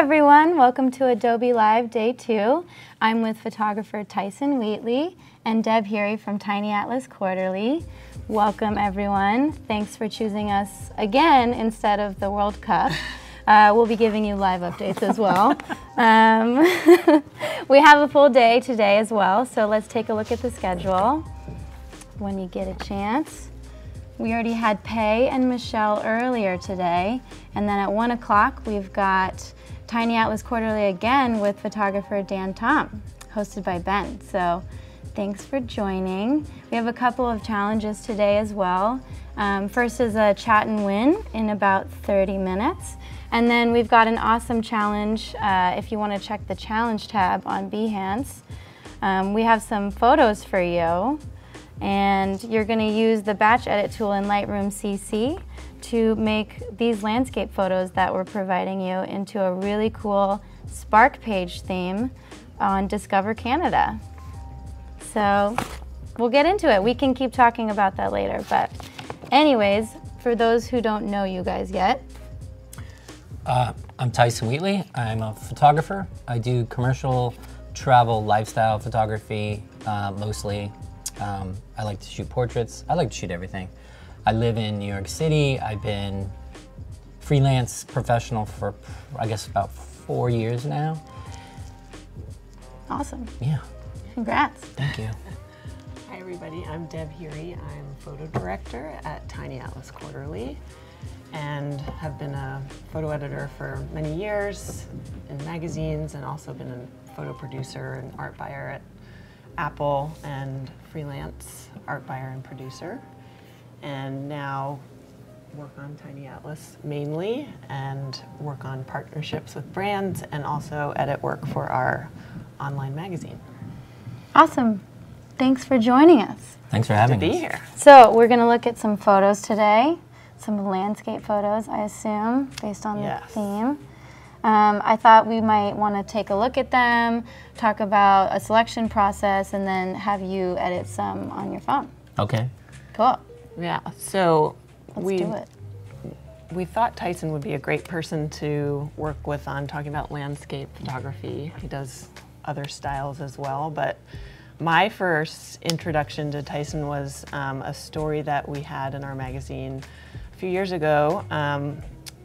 everyone, welcome to Adobe Live Day 2. I'm with photographer Tyson Wheatley and Deb Heary from Tiny Atlas Quarterly. Welcome everyone. Thanks for choosing us again instead of the World Cup. We'll be giving you live updates as well. We have a full day today as well, so let's take a look at the schedule when you get a chance. We already had Pei and Michelle earlier today, and then at 1 o'clock we've got Tiny Atlas Quarterly again with photographer Dan Tom, hosted by Ben. So thanks for joining. We have a couple of challenges today as well. First is a chat and win in about 30 minutes. And then we've got an awesome challenge if you want to check the challenge tab on Behance. We have some photos for you, and you're going to use the batch edit tool in Lightroom CC to make these landscape photos that we're providing you into a really cool Spark page theme on Discover Canada. So we'll get into it. We can keep talking about that later, but anyways, for those who don't know you guys yet. I'm Tyson Wheatley. I'm a photographer. I do commercial, travel, lifestyle photography mostly. I like to shoot portraits. I like to shoot everything. I live in New York City. I've been freelance professional for, I guess, about 4 years now. Awesome. Yeah. Congrats. Thank you. Hi everybody, I'm Deb Heary. I'm photo director at Tiny Atlas Quarterly and have been a photo editor for many years in magazines, and also been a photo producer and art buyer at Apple, and freelance art buyer and producer. And now work on Tiny Atlas mainly, and work on partnerships with brands, and also edit work for our online magazine. Awesome. Thanks for joining us. Thanks for having Good to us. be here. So we're going to look at some photos today, some landscape photos, I assume, based on the theme. I thought we might want to take a look at them, talk about a selection process, and then have you edit some on your phone. Okay. Cool. Yeah, so Let's do it. we thought Tyson would be a great person to work with on talking about landscape photography. He does other styles as well, but my first introduction to Tyson was a story that we had in our magazine a few years ago,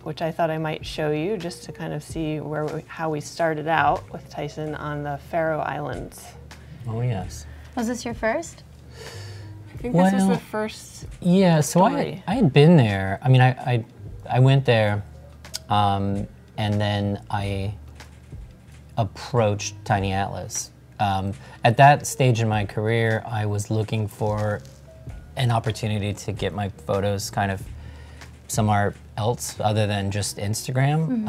which I thought I might show you just to kind of see how we started out with Tyson on the Faroe Islands. Oh, yes. Was this your first? I think this was the first Yeah, so story. I had been there. I mean, I went there, and then I approached Tiny Atlas. At that stage in my career, I was looking for an opportunity to get my photos kind of somewhere else other than just Instagram.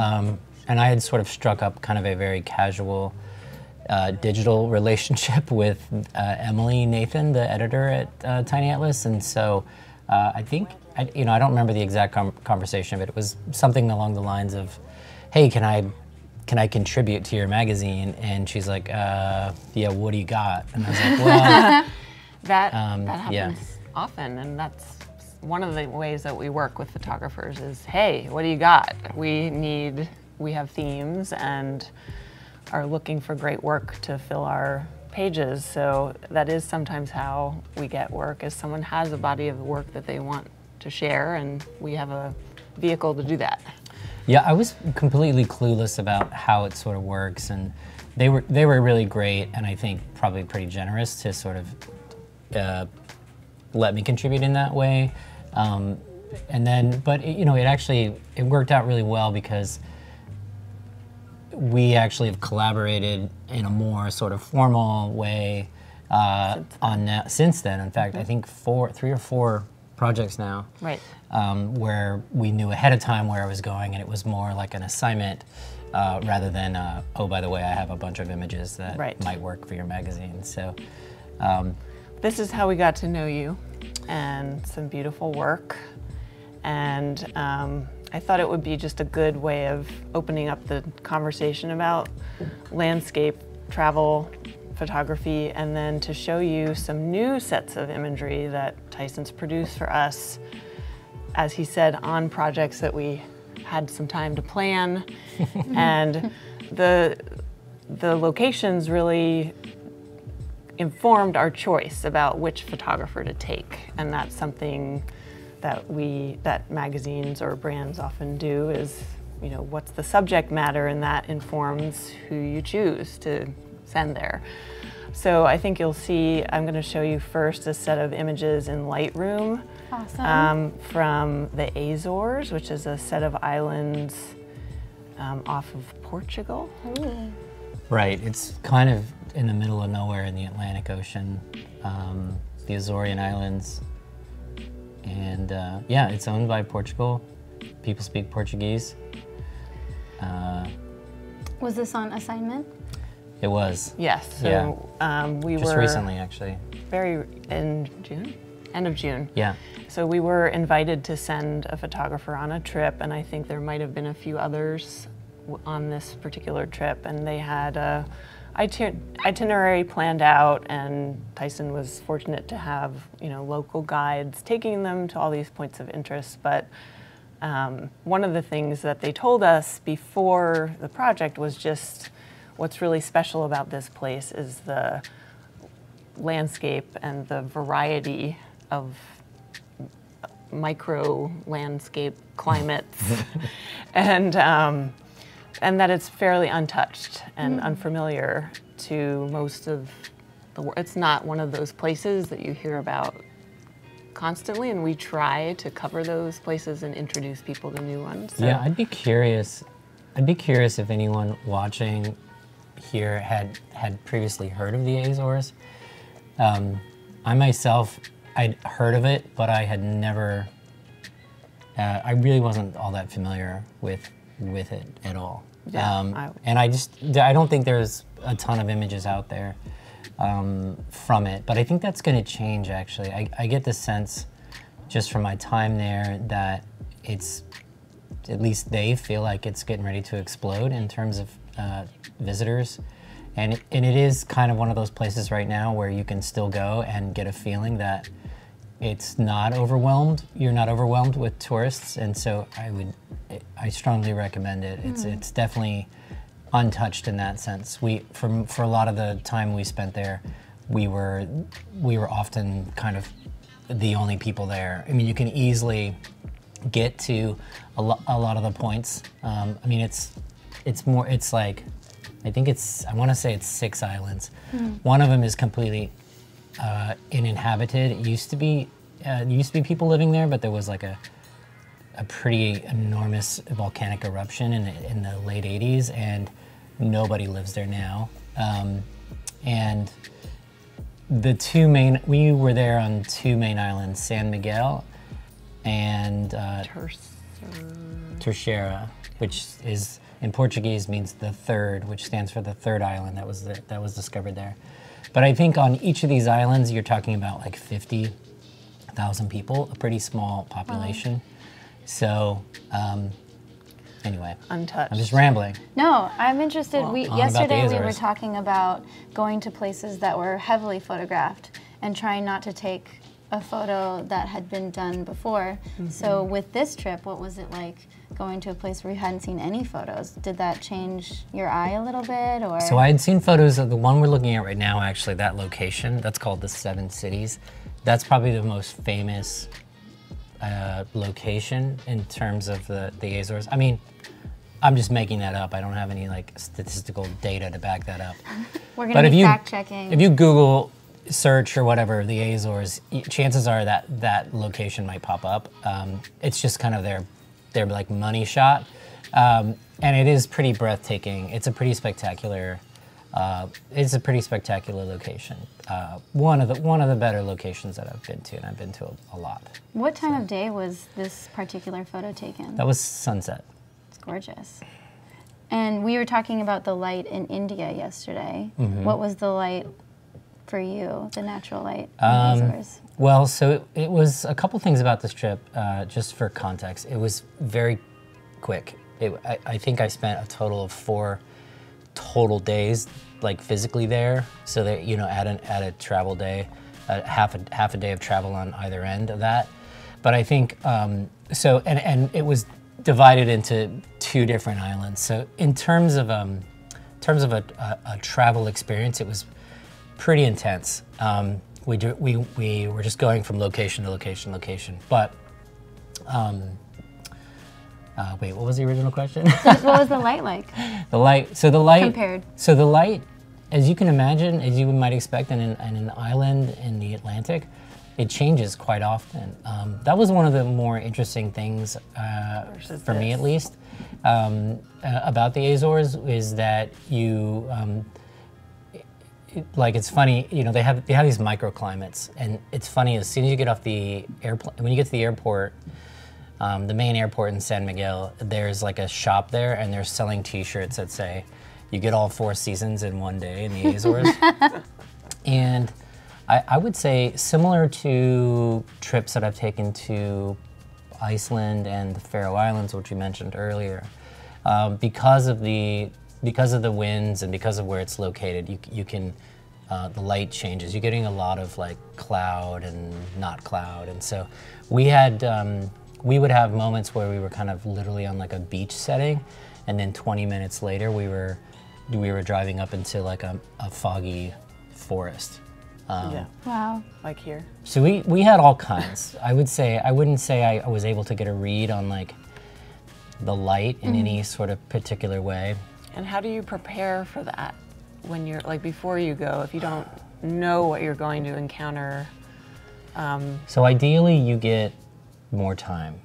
And I had sort of struck up kind of a very casual digital relationship with Emily Nathan, the editor at Tiny Atlas. And so I think, I don't remember the exact conversation, but it was something along the lines of, hey, can I contribute to your magazine? And she's like, yeah, what do you got? And I was like, well, that happens yeah. often, and that's one of the ways that we work with photographers is, hey, what do you got? We have themes and are looking for great work to fill our pages. So that is sometimes how we get work, is someone has a body of work that they want to share, and we have a vehicle to do that. Yeah, I was completely clueless about how it sort of works, and they were really great, and I think probably pretty generous to sort of let me contribute in that way. And then, but it worked out really well because we actually have collaborated in a more sort of formal way since then. In fact, I think 3 or 4 projects now. Right. Where we knew ahead of time where I was going, and it was more like an assignment rather than, oh, by the way, I have a bunch of images that might work for your magazine. So this is how we got to know you, and some beautiful work. And I thought it would be just a good way of opening up the conversation about landscape, travel, photography, and then to show you some new sets of imagery that Tyson's produced for us, as he said, on projects that we had some time to plan, and the locations really informed our choice about which photographer to take, and that's something that magazines or brands often do is, you know, what's the subject matter, and that informs who you choose to send there. So I think you'll see, I'm going to show you first a set of images in Lightroom. Awesome. From the Azores, which is a set of islands off of Portugal. Ooh. Right, it's kind of in the middle of nowhere in the Atlantic Ocean, the Azorian Islands. And yeah, it's owned by Portugal. People speak Portuguese. Was this on assignment? It was. Yes. So Yeah. we Just were recently, actually. in June, end of June. Yeah. So we were invited to send a photographer on a trip, and I think there might have been a few others on this particular trip, and they had a itinerary planned out, and Tyson was fortunate to have, you know, local guides taking them to all these points of interest. But one of the things that they told us before the project was just what's really special about this place is the landscape and the variety of micro landscape climates, and that it's fairly untouched and unfamiliar to most of the world. It's not one of those places that you hear about constantly, and we try to cover those places and introduce people to new ones. So. Yeah, I'd be curious if anyone watching here had previously heard of the Azores. I myself, I'd heard of it, but I had never, I really wasn't all that familiar with it at all. Yeah, and I don't think there's a ton of images out there from it, but I think that's going to change, actually. I get the sense, just from my time there, that it's, at least they feel like it's getting ready to explode in terms of visitors. And it is kind of one of those places right now where you can still go and get a feeling that it's not overwhelmed. You're not overwhelmed with tourists, and so I strongly recommend it. It's definitely untouched in that sense. For a lot of the time we spent there, we were often kind of the only people there. I mean, you can easily get to a lot of the points. I mean, it's like, I want to say it's 6 islands. One of them is completely uninhabited. It used to be people living there, but there was like a pretty enormous volcanic eruption in the late 80s, and nobody lives there now. And we were there on 2 main islands, San Miguel and Terceira, which is, in Portuguese, means the third, which stands for the third island that was discovered there. But I think on each of these islands, you're talking about like 50,000 people, a pretty small population. So, anyway, untouched. I'm just rambling. No, I'm interested. Yesterday we were Azores. talking about going to places that were heavily photographed and trying not to take a photo that had been done before. So with this trip, what was it like going to a place where you hadn't seen any photos? Did that change your eye a little bit, or? So I had seen photos of the one we're looking at right now, actually, that location. That's called the Seven Cities. That's probably the most famous location in terms of the Azores. I mean, I'm just making that up. I don't have any like statistical data to back that up. We're going to be fact checking. If you Google search or whatever the Azores, chances are that location might pop up. It's just kind of their like money shot, and it is pretty breathtaking. It's a pretty spectacular. Location. One of the better locations that I've been to, and I've been to a lot. What time of day was this particular photo taken? That was sunset. It's gorgeous. And we were talking about the light in India yesterday. What was the light for you, the natural light in the Azores? Well, so it was a couple things about this trip, just for context. It was very quick. I think I spent a total of 4 total days, like physically there. So that, you know, add a travel day, half a day of travel on either end of that. But I think so, and it was divided into two different islands. So in terms of a travel experience, it was pretty intense. We were just going from location to location, but wait, what was the original question? What was the light like? The light. So the light. Compared. So the light, as you can imagine, as you might expect, in an island in the Atlantic, it changes quite often. That was one of the more interesting things for me, at least, about the Azores, is that you. Like, it's funny, you know, they have these microclimates, and it's funny, as soon as you get off the airplane, when you get to the airport, the main airport in San Miguel, there's like a shop there, and they're selling T-shirts that say, "You get all 4 seasons in one day in the Azores." And I would say, similar to trips that I've taken to Iceland and the Faroe Islands, which you mentioned earlier, because of the winds and because of where it's located, you can the light changes. You're getting a lot of like cloud and not cloud, and so we would have moments where we were kind of literally on like a beach setting, and then 20 minutes later we were driving up into like a foggy forest. Yeah. Wow. Like here. So we had all kinds. I wouldn't say I was able to get a read on like the light in any sort of particular way. And how do you prepare for that when you're, like, before you go, if you don't know what you're going to encounter? So ideally you get more time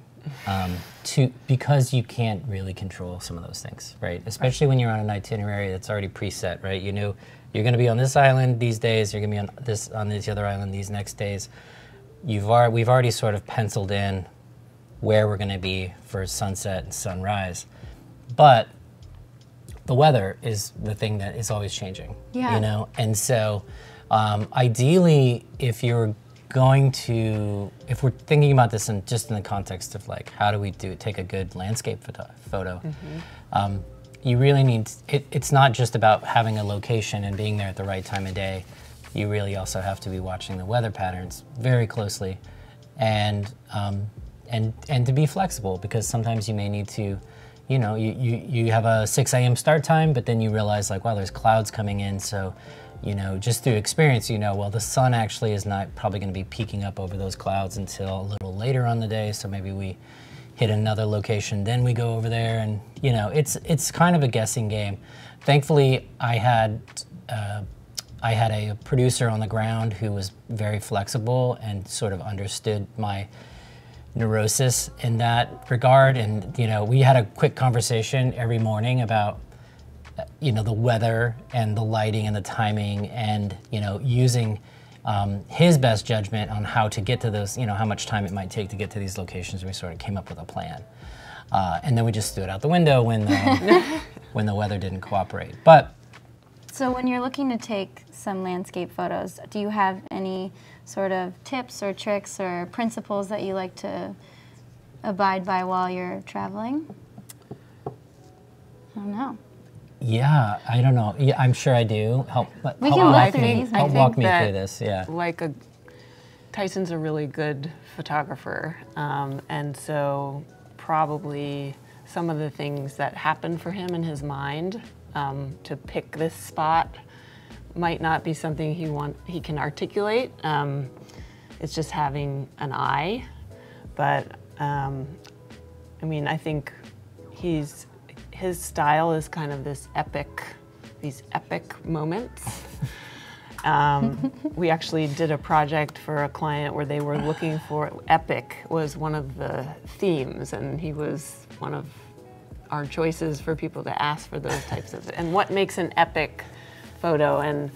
because you can't really control some of those things, right? Especially when you're on an itinerary that's already preset, right? You know, you're going to be on this island these days, you're going to be on this other island these next days. We've already sort of penciled in where we're going to be for sunset and sunrise. But the weather is the thing that is always changing, you know? And so ideally, if we're thinking about this just in the context of like, how do we take a good landscape photo, you really need, it's not just about having a location and being there at the right time of day. You really also have to be watching the weather patterns very closely, and to be flexible, because sometimes you may need to, you know, you have a 6 a.m. start time, but then you realize like, wow, there's clouds coming in, so, you know, just through experience, you know, well, the sun actually is not probably going to be peeking up over those clouds until a little later on the day, so maybe we hit another location, then we go over there, and, you know, it's kind of a guessing game. Thankfully, I had a producer on the ground who was very flexible and sort of understood my neurosis in that regard, and, you know, we had a quick conversation every morning about, you know, the weather and the lighting and the timing, and, you know, using his best judgment on how to get to those, you know, how much time it might take to get to these locations. We sort of came up with a plan, and then we just threw it out the window when the weather didn't cooperate. But so when you're looking to take some landscape photos, do you have any sort of tips or tricks or principles that you like to abide by while you're traveling? I don't know. Yeah, I don't know. Yeah, I'm sure I do. Help walk me through this. Yeah. Like Tyson's a really good photographer, and so probably some of the things that happen for him in his mind to pick this spot might not be something he can articulate. It's just having an eye, but I mean, I think his style is kind of these epic moments. We actually did a project for a client where they were looking for, epic was one of the themes, and he was one of our choices for people to ask for those types of, and what makes an epic photo, and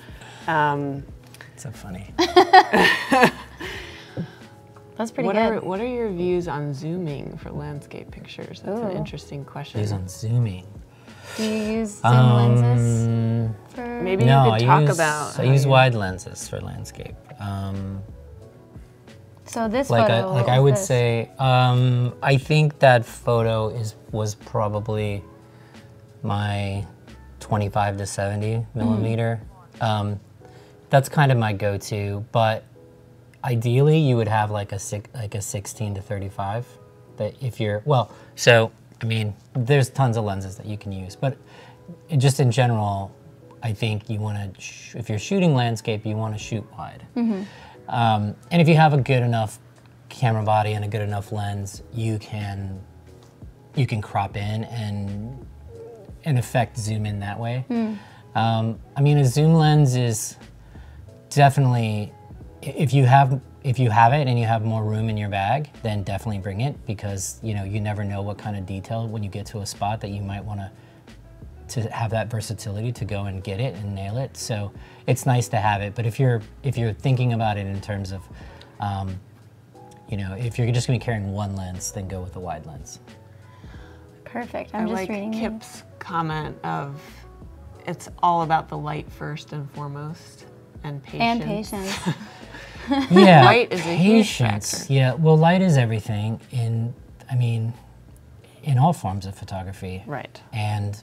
so funny. That's pretty good. What are your views on zooming for landscape pictures? That's an interesting question. Views on zooming. Do you use zoom lenses for? Maybe you could talk about. I use wide lenses for landscape. So this like photo, I would say, I think that photo was probably my 25 to 70 millimeter. That's kind of my go-to, but ideally you would have like a 16 to 35. That if you're, well, so I mean, there's tons of lenses that you can use, but just in general, I think you want to, if you're shooting landscape, you want to shoot wide. And if you have a good enough camera body and a good enough lens, you can crop in and in effect zoom in that way. I mean, a zoom lens is definitely, if you have it and you have more room in your bag, then definitely bring it, because you never know what kind of detail when you get to a spot that you might want to have that versatility to go and get it and nail it. So it's nice to have it. But if you're thinking about it in terms of, if you're just gonna be carrying one lens, then go with a wide lens. Perfect. I I'm just like reading Kip's comment of it's all about the light first and foremost, and patience. And patience. Yeah, Light is a huge patience. factor. Yeah, well, light is everything in all forms of photography. Right. And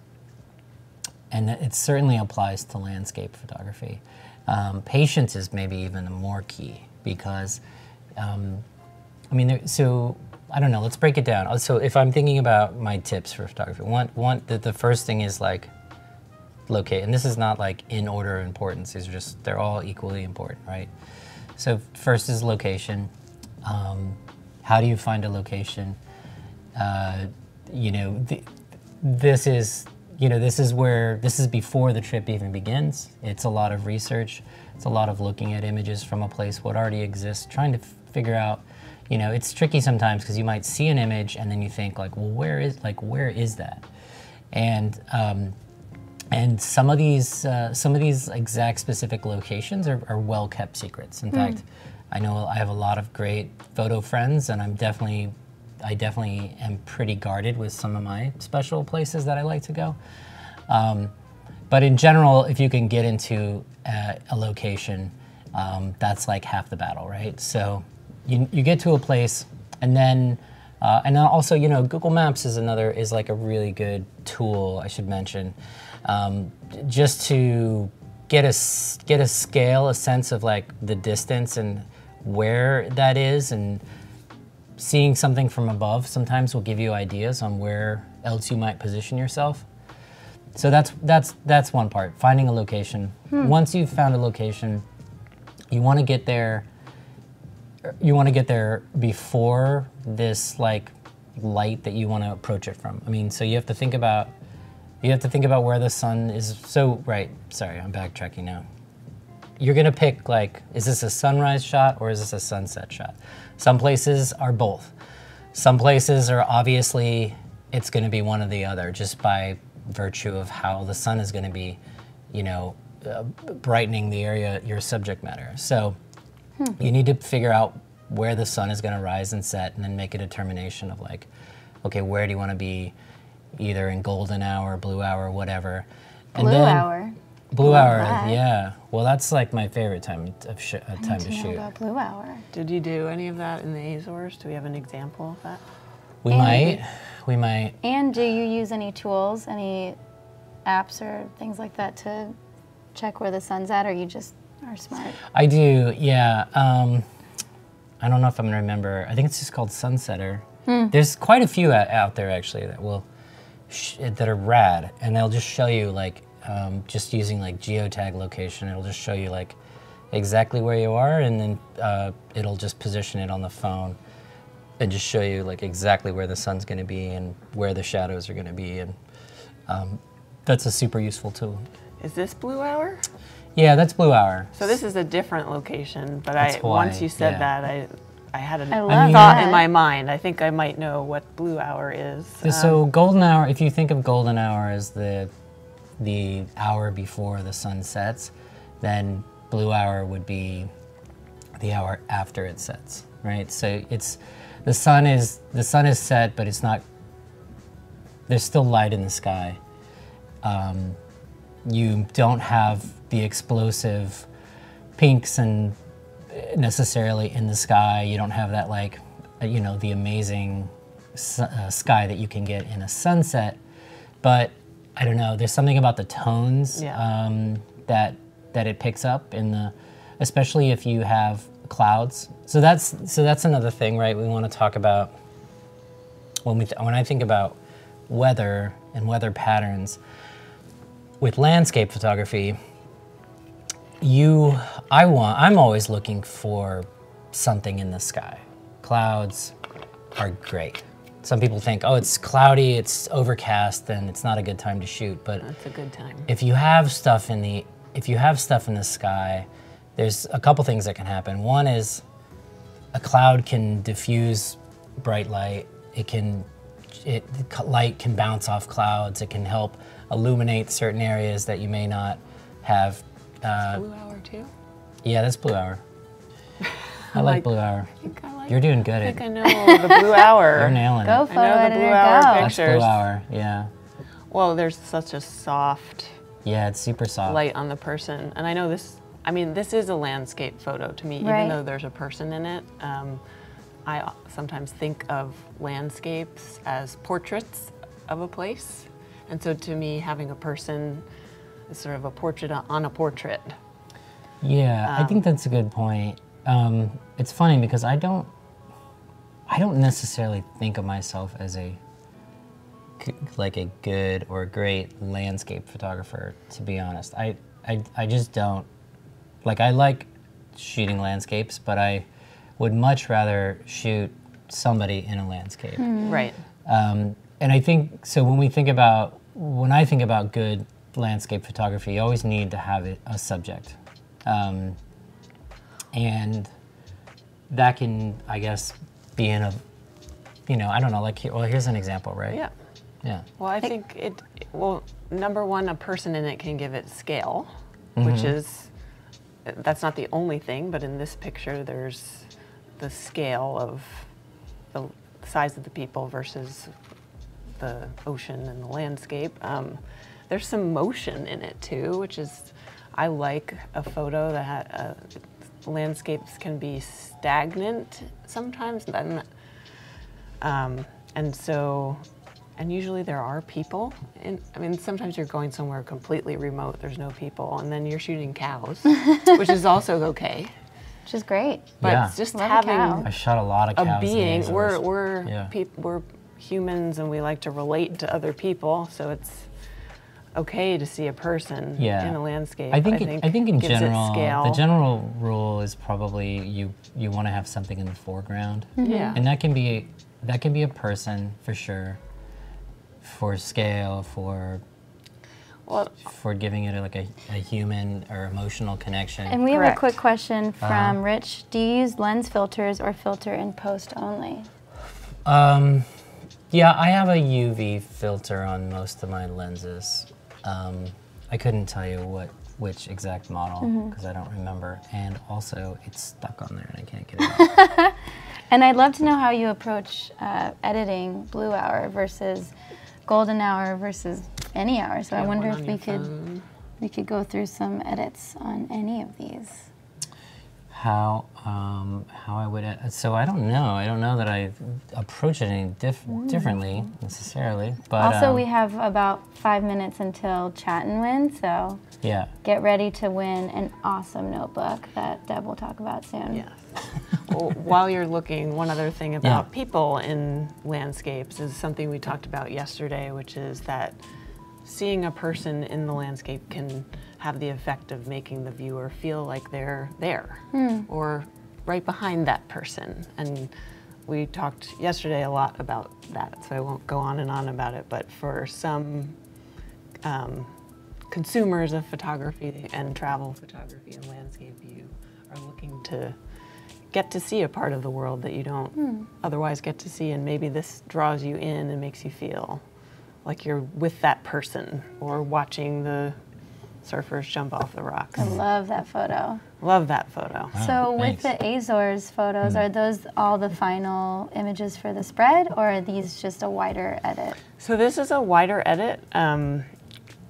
it certainly applies to landscape photography. Patience is maybe even more key, because, so I don't know, let's break it down. So if I'm thinking about my tips for photography, the first thing is like locate, and this is not like in order of importance, they're all equally important, right? So first is location. How do you find a location? This is before the trip even begins. It's a lot of research. It's a lot of looking at images from a place what already exists, trying to figure out, it's tricky sometimes because you might see an image and then you think like, well, where is that? And some of these exact specific locations are well kept secrets. In fact, I know I have a lot of great photo friends, and I definitely am pretty guarded with some of my special places that I like to go. But in general, if you can get into a location, that's like half the battle, right? So you get to a place, and then also, Google Maps is like a really good tool, I should mention, just to get a scale, a sense of like the distance and where that is, and seeing something from above sometimes will give you ideas on where else you might position yourself. So that's one part, finding a location. Once you've found a location, you want to get there. You want to get there before this like light that you want to approach it from. I mean, so you have to think about where the sun is. So right, sorry, I'm backtracking now. You're gonna pick like, is this a sunrise shot or is this a sunset shot? Some places are both. Some places are obviously, it's gonna be one or the other, just by virtue of how the sun is gonna be, brightening the area, your subject matter. So you need to figure out where the sun is gonna rise and set, and then make a determination of like, okay, where do you wanna be, either in golden hour, blue hour, whatever. Blue hour. Blue Love hour, that. yeah. Well, that's like my favorite time to I shoot. need to know about blue hour. Did you do any of that in the Azores? Do we have an example of that? We might. And do you use any tools, any apps or things like that to check where the sun's at, or you just are smart? I do, yeah. I don't know if I'm gonna remember. I think it's just called Sunsetter. There's quite a few out there actually that are rad, and they'll just show you like, just using like geotag location, it'll just show you like exactly where you are, and then it'll just position it on the phone and just show you like exactly where the sun's gonna be and where the shadows are gonna be, and that's a super useful tool. Is this blue hour? Yeah, that's blue hour. So this is a different location, but That's why, once you said yeah. that, I had a I love thought that. in my mind. I think I might know what blue hour is. So golden hour, if you think of golden hour as the hour before the sun sets, then blue hour would be the hour after it sets, right? So the sun is set, but it's not. There's still light in the sky. You don't have the explosive pinks and necessarily in the sky. You don't have that like, the amazing sky that you can get in a sunset. But I don't know. There's something about the tones that it picks up especially if you have clouds. So that's another thing, right? We want to talk about when I think about weather and weather patterns, with landscape photography, I'm always looking for something in the sky. Clouds are great. Some people think, oh, it's cloudy, it's overcast, then it's not a good time to shoot. But That's a good time. if you have stuff in the sky, there's a couple things that can happen. One is a cloud can diffuse bright light. Light can bounce off clouds. It can help illuminate certain areas that you may not have. Blue hour too? Yeah, that's blue hour. I like blue hour. I think I like You're doing good I at think I know the blue hour. You're nailing Go it. photo I know the editor, blue hour go. That's blue pictures. hour, yeah. Well, there's such a soft Yeah, it's super soft. light on the person. And I know this is a landscape photo to me, Right. even though there's a person in it. I sometimes think of landscapes as portraits of a place. And so to me, having a person is sort of a portrait on a portrait. Yeah, I think that's a good point. It's funny because I don't necessarily think of myself as like a good or great landscape photographer, to be honest. I just don't. Like, I like shooting landscapes, but I would much rather shoot somebody in a landscape. Right. And I think, so when I think about good landscape photography, you always need to have a subject. And that can, I guess, be in a, I don't know, like, here's an example, right? Yeah. Yeah. Well, I think number one, a person in it can give it scale, which is, that's not the only thing, but in this picture, there's the scale of the size of the people versus the ocean and the landscape. There's some motion in it too, which is, I like a photo that landscapes can be stagnant sometimes, and usually there are people. Sometimes you're going somewhere completely remote, there's no people, and then you're shooting cows, which is also okay. Which is great. But Yeah. it's just Love a having cow. I shot a lot of a cows. in the being. Azores. We're humans, and we like to relate to other people, so it's okay to see a person Yeah. in a landscape. I think in gives it general, scale. the general rule is probably you want to have something in the foreground, Yeah. and that can be a person for sure, for scale, for Well, giving it like a human or emotional connection. And we have a Correct. quick question from Rich. Do you use lens filters or filter in post only? Yeah, I have a UV filter on most of my lenses. I couldn't tell you which exact model because I don't remember, and also it's stuck on there and I can't get it out. And I'd love to know how you approach editing blue hour versus golden hour versus any hour. So I wonder if we could go through some edits on any of these. How I would, so I don't know. I don't know that I approach it any differently necessarily. But Also, we have about 5 minutes until chat and win, so yeah. get ready to win an awesome notebook that Deb will talk about soon. yes. Well, while you're looking, one other thing about Yeah. people in landscapes is something we talked about yesterday, which is that seeing a person in the landscape can have the effect of making the viewer feel like they're there or right behind that person. And we talked yesterday a lot about that, so I won't go on and on about it, but for some consumers of photography and travel photography and landscape, you are looking to get to see a part of the world that you don't otherwise get to see, and maybe this draws you in and makes you feel like you're with that person or watching the surfers jump off the rocks. I love that photo. Love that photo. So with thanks. the Azores photos, are those all the final images for the spread, or are these just a wider edit? So this is a wider edit.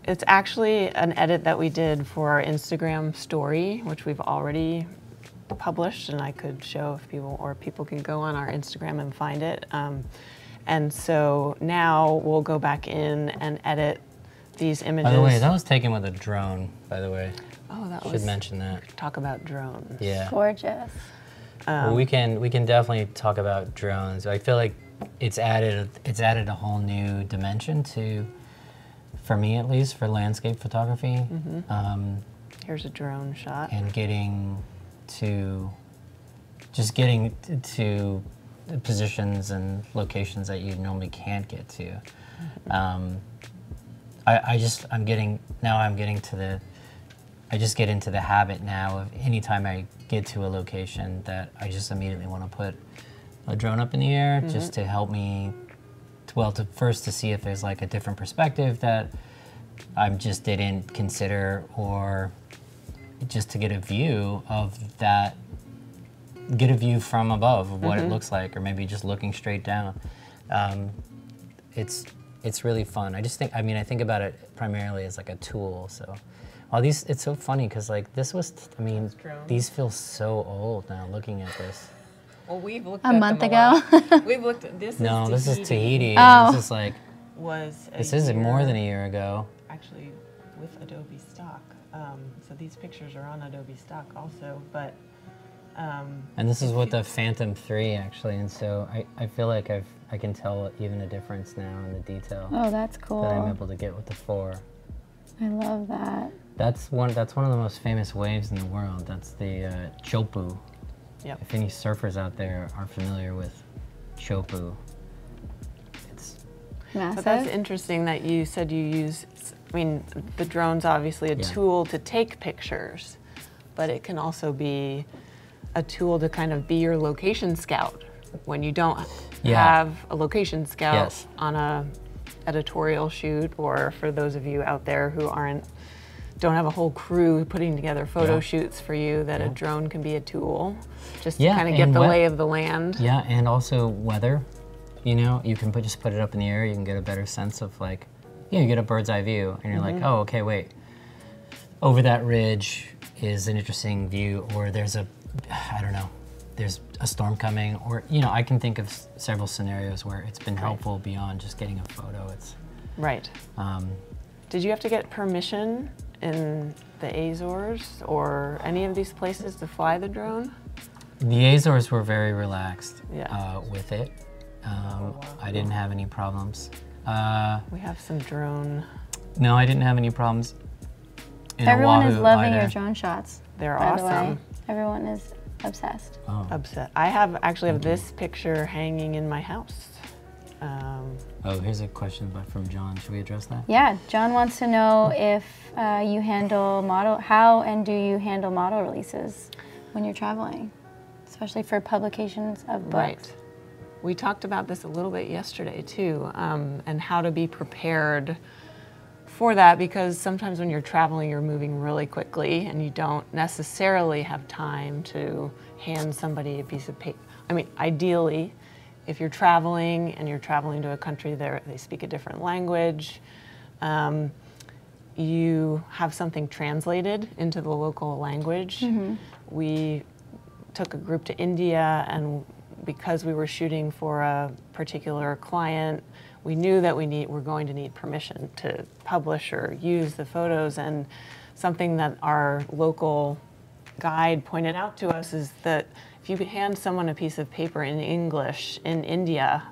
It's actually an edit that we did for our Instagram story, which we've already published, and I could show if people can go on our Instagram and find it. And so now we'll go back in and edit these images. By the way, that was taken with a drone. By the way, Oh, that should was mention that. talk about drones. Yeah. Gorgeous. Well, we can definitely talk about drones. I feel like it's added a whole new dimension to, for me at least, for landscape photography. Here's a drone shot. And getting to positions and locations that you normally can't get to. I just get into the habit now of anytime I get to a location that I just immediately want to put a drone up in the air just to help me, first to see if there's like a different perspective that I just didn't consider, or just to get a view of that, get a view from above of what it looks like, or maybe just looking straight down. It's really fun. I think about it primarily as like a tool. So, it's so funny because like these feel so old now looking at this. Well, we've looked a at month them ago. a lot. We've looked at this. No, this is Tahiti. Oh. And this is like this is more than a year ago. Actually, with Adobe Stock. So these pictures are on Adobe Stock also, but. And this is with the Phantom 3 actually, and so I feel like I can tell even a difference now in the detail Oh, that's cool. that I'm able to get with the 4. I love that. That's one of the most famous waves in the world. That's the Chopu. Yep. If any surfers out there are familiar with Chopu, it's Massive. But that's interesting that you said you use, the drone's obviously a tool to take pictures, but it can also be a tool to kind of be your location scout when you don't have a location scout on a editorial shoot, or for those of you out there who don't have a whole crew putting together photo shoots for you, that a drone can be a tool just to kind of get the lay of the land. Yeah, and also weather. You know, you can just put it up in the air, you can get a better sense of like, you get a bird's eye view, and you're like, oh, okay, wait. Over that ridge is an interesting view, or there's there's a storm coming, or, I can think of several scenarios where it's been helpful beyond just getting a photo. It's right. Did you have to get permission in the Azores or any of these places to fly the drone? The Azores were very relaxed with it. Wow. I didn't have any problems. We have some drone. No, I didn't have any problems. Everyone Oahu is loving either. your drone shots. They're by the way. awesome. Everyone is obsessed. Oh. Upset. I actually have this picture hanging in my house. Here's a question from John. Should we address that? Yeah, John wants to know if you handle how and do you handle model releases when you're traveling, especially for publications of books. Right. We talked about this a little bit yesterday too, and how to be prepared for that, because sometimes when you're traveling, you're moving really quickly and you don't necessarily have time to hand somebody a piece of paper. Ideally, if you're traveling and you're traveling to a country they speak a different language, you have something translated into the local language. We took a group to India, and because we were shooting for a particular client, we knew that we're going to need permission to publish or use the photos. And something that our local guide pointed out to us is that if you hand someone a piece of paper in English in India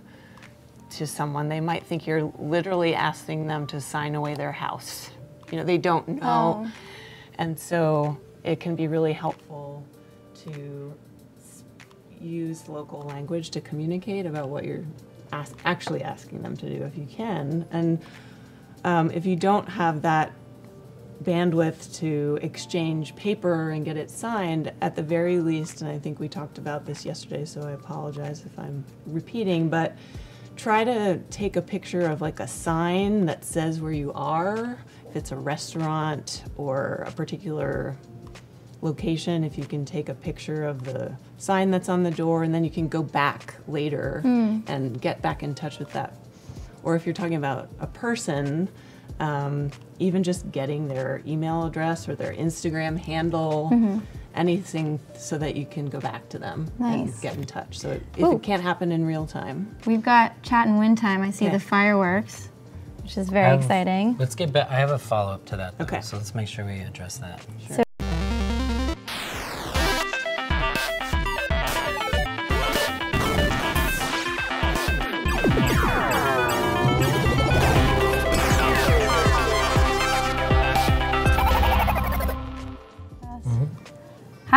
to someone, they might think you're literally asking them to sign away their house. They don't know. Oh. And so it can be really helpful to use local language to communicate about what you're actually asking them to do, if you can. And if you don't have that bandwidth to exchange paper and get it signed, at the very least, and I think we talked about this yesterday, so I apologize if I'm repeating, but try to take a picture of like a sign that says where you are, if it's a restaurant or a particular location, if you can take a picture of the sign that's on the door, and then you can go back later and get back in touch with that. Or if you're talking about a person, even just getting their email address or their Instagram handle, anything so that you can go back to them and get in touch. So if it can't happen in real time. We've got chat and win time. I see the fireworks, which is very exciting. Let's get back. I have a follow-up to that, though, Okay. so let's make sure we address that. Sure.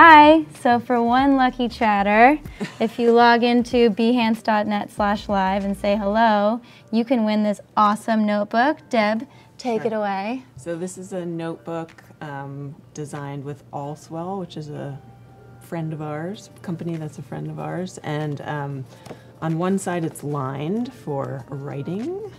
Hi, so for one lucky chatter, if you log into behance.net/live and say hello, you can win this awesome notebook. Deb, take it away. So this is a notebook designed with Allswell, which is a friend of ours, company that's a friend of ours. And on one side it's lined for writing,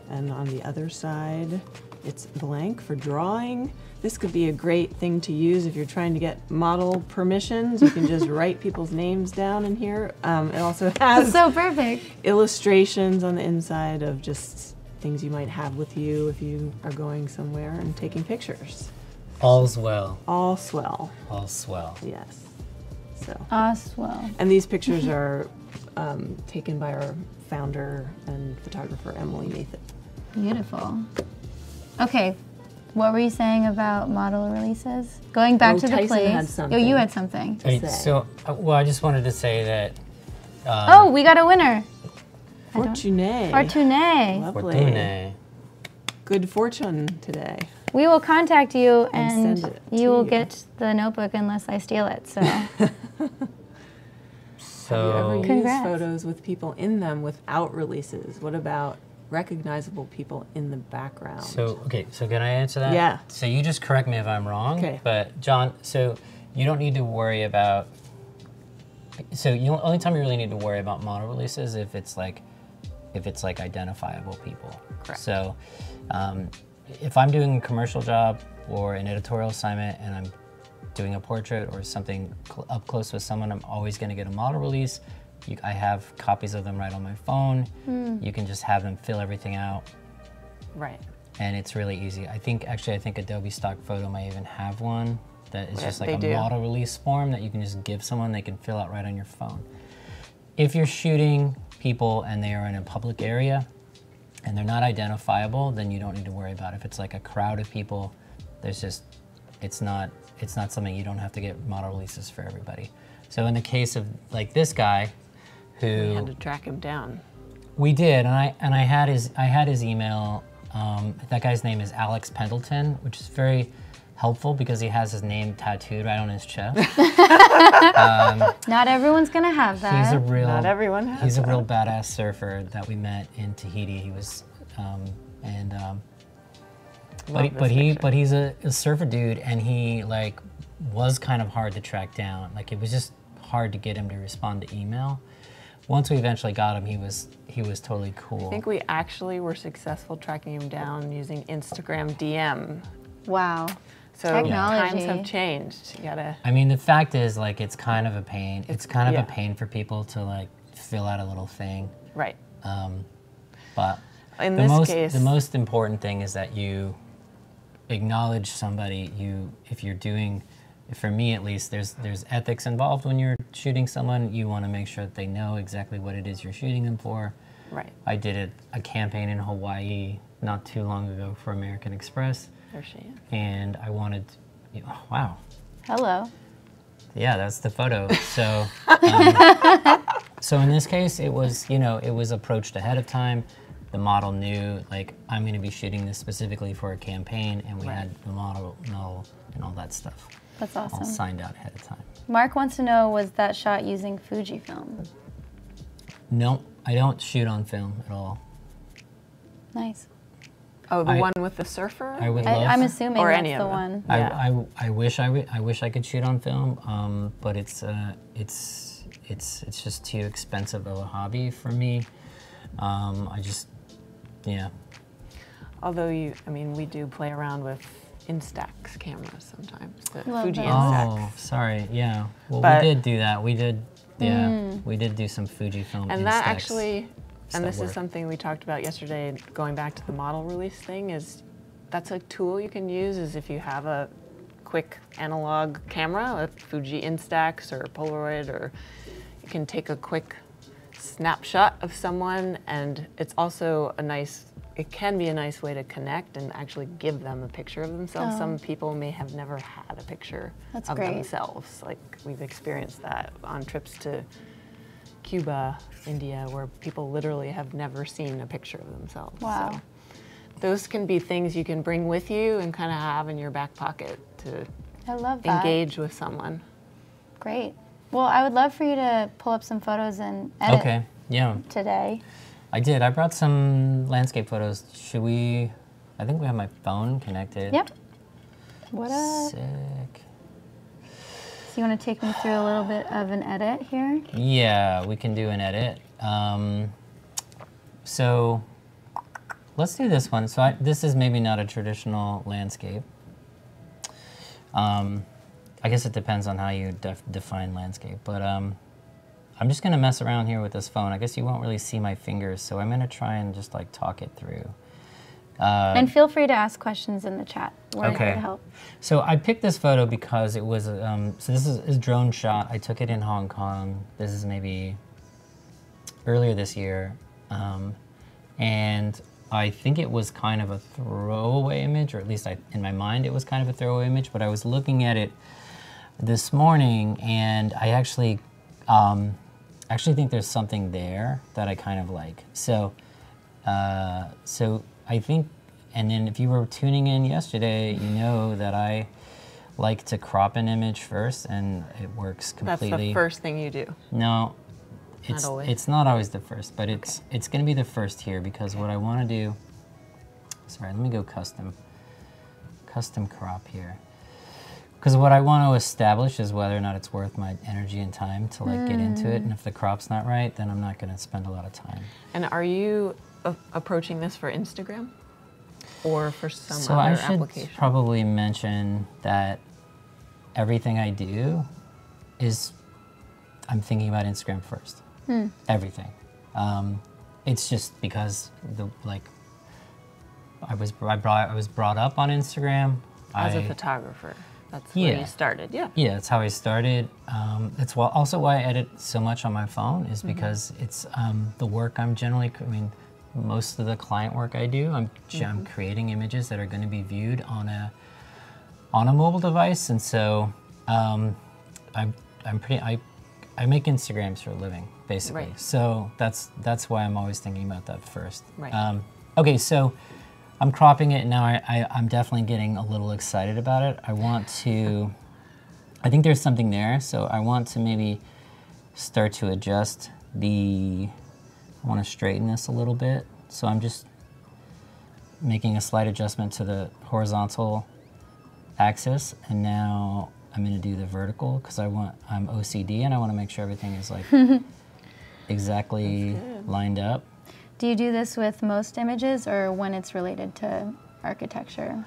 and on the other side it's blank for drawing. This could be a great thing to use if you're trying to get model permissions. You can just write people's names down in here. It also has That's so perfect. illustrations on the inside of just things you might have with you if you are going somewhere and taking pictures. All's well. All swell, All swell. yes. So, Oswell. and these pictures are taken by our founder and photographer, Emily Nathan. Beautiful. Okay, what were you saying about model releases? Going back to the Tyson place. had Oh, something. you had something. Right, say. so, well, I just wanted to say that. Oh, we got a winner. Fortuné. Fortuné. Lovely. Fortune. Good fortune today. We will contact you And and send it you to will you. get the notebook unless I steal it. So Have you ever So, used Congrats. photos with people in them without releases? What about recognizable people in the background? okay, so can I answer that? Yeah. So you just correct me if I'm wrong. Okay. But John, so you don't need to worry about. So you only time you really need to worry about model releases if it's like identifiable people. Correct. So if I'm doing a commercial job or an editorial assignment and I'm doing a portrait or something up close with someone, I'm always going to get a model release. I have copies of them right on my phone. You can just have them fill everything out, Right. and it's really easy. I think Adobe Stock Photo might even have one that is Yeah, just like they a do. model release form that you can just give someone, they can fill out right on your phone. If you're shooting people and they are in a public area and they're not identifiable, then you don't need to worry about it. If it's like a crowd of people, it's not something, you don't have to get model releases for everybody. So in the case of like this guy, We who had to track him down. we did, and I had his email. That guy's name is Alex Pendleton, which is very helpful because he has his name tattooed right on his chest. not everyone's gonna have that. He's a real Not everyone has He's a that. real badass surfer that we met in Tahiti. He was, but he's a surfer dude, and he like was kind of hard to track down. Like it was just hard to get him to respond to email. Once we eventually got him, he was totally cool. I think we actually were successful tracking him down using Instagram DM. Wow. So Technology. times have changed. You gotta. I mean, the fact is, like, it's kind of a pain. It's kind of yeah. a pain for people to like fill out a little thing. Right. But In this case, the most important thing is that you acknowledge somebody. If you're doing, for me at least, there's ethics involved when you're shooting someone. You want to make sure that they know exactly what it is you're shooting them for. Right. I did a campaign in Hawaii not too long ago for American Express, There she is. and I wanted, wow. Hello. Yeah, that's the photo. So, so in this case, it was approached ahead of time. The model knew, like, I'm going to be shooting this specifically for a campaign, and we Right. had the model know and all that stuff That's all awesome. signed out ahead of time. Mark wants to know, was that shot using Fujifilm? No, I don't shoot on film at all. Nice. Oh, the I- one with the surfer? I would love. I'm assuming Or that's any of the them. one. Yeah. I wish I could shoot on film, but it's just too expensive of a hobby for me. Yeah. Although we do play around with Instax cameras sometimes. The Love Fuji those. Instax. Oh, sorry. Yeah. Well, But- we did do that. We did. Yeah. We did do some Fujifilm. And that Instax actually, and this work. is something we talked about yesterday, going back to the model release thing, is that's a tool you can use is if you have a quick analog camera, a Fuji Instax or Polaroid, or you can take a quick snapshot of someone, and it's also it can be a nice way to connect and actually give them a picture of themselves. Oh. Some people may have never had a picture That's of great. themselves. Like we've experienced that on trips to Cuba, India, where people literally have never seen a picture of themselves. Wow. So those can be things you can bring with you and kind of have in your back pocket to I love that. engage with someone. Great. Well, I would love for you to pull up some photos and edit Okay, yeah. today. I did. I brought some landscape photos. Should we? I think we have my phone connected. Yep. What up? Sick. So you want to take me through a little bit of an edit here? Yeah, we can do an edit. So let's do this one. So this is maybe not a traditional landscape. I guess it depends on how you define landscape, but I'm just gonna mess around here with this phone. I guess you won't really see my fingers, so I'm gonna try and just like talk it through. And feel free to ask questions in the chat. We're here to help. So I picked this photo because it was, so this is a drone shot. I took it in Hong Kong. This is maybe earlier this year. And I think it was kind of a throwaway image, or at least in my mind it was kind of a throwaway image, but I was looking at it this morning and I actually think there's something there that I kind of like. So I think, and then if you were tuning in yesterday, you know that I like to crop an image first and it works completely. That's the first thing you do. No, Not always. it's not always the first, but it's going to be the first here because what I want to do, sorry, let me go custom crop here. Because what I want to establish is whether or not it's worth my energy and time to like get into it, and if the crop's not right, then I'm not going to spend a lot of time. And are you approaching this for Instagram or for some So other I should application? probably mention that everything I do is, I'm thinking about Instagram first. Everything. It's just because I was brought up on Instagram. As a photographer, that's where you started, yeah. Yeah, that's how I started. That's also why I edit so much on my phone is because it's the work I'm generally, most of the client work I do, I'm creating images that are going to be viewed on a mobile device, and so I make Instagrams for a living, basically. Right. So that's why I'm always thinking about that first. Right. Okay, so I'm cropping it now. I'm definitely getting a little excited about it. I think there's something there, so I want to maybe start to adjust I want to straighten this a little bit. So I'm just making a slight adjustment to the horizontal axis, and now I'm going to do the vertical because I'm OCD and I want to make sure everything is like exactly lined up. Do you do this with most images or when it's related to architecture?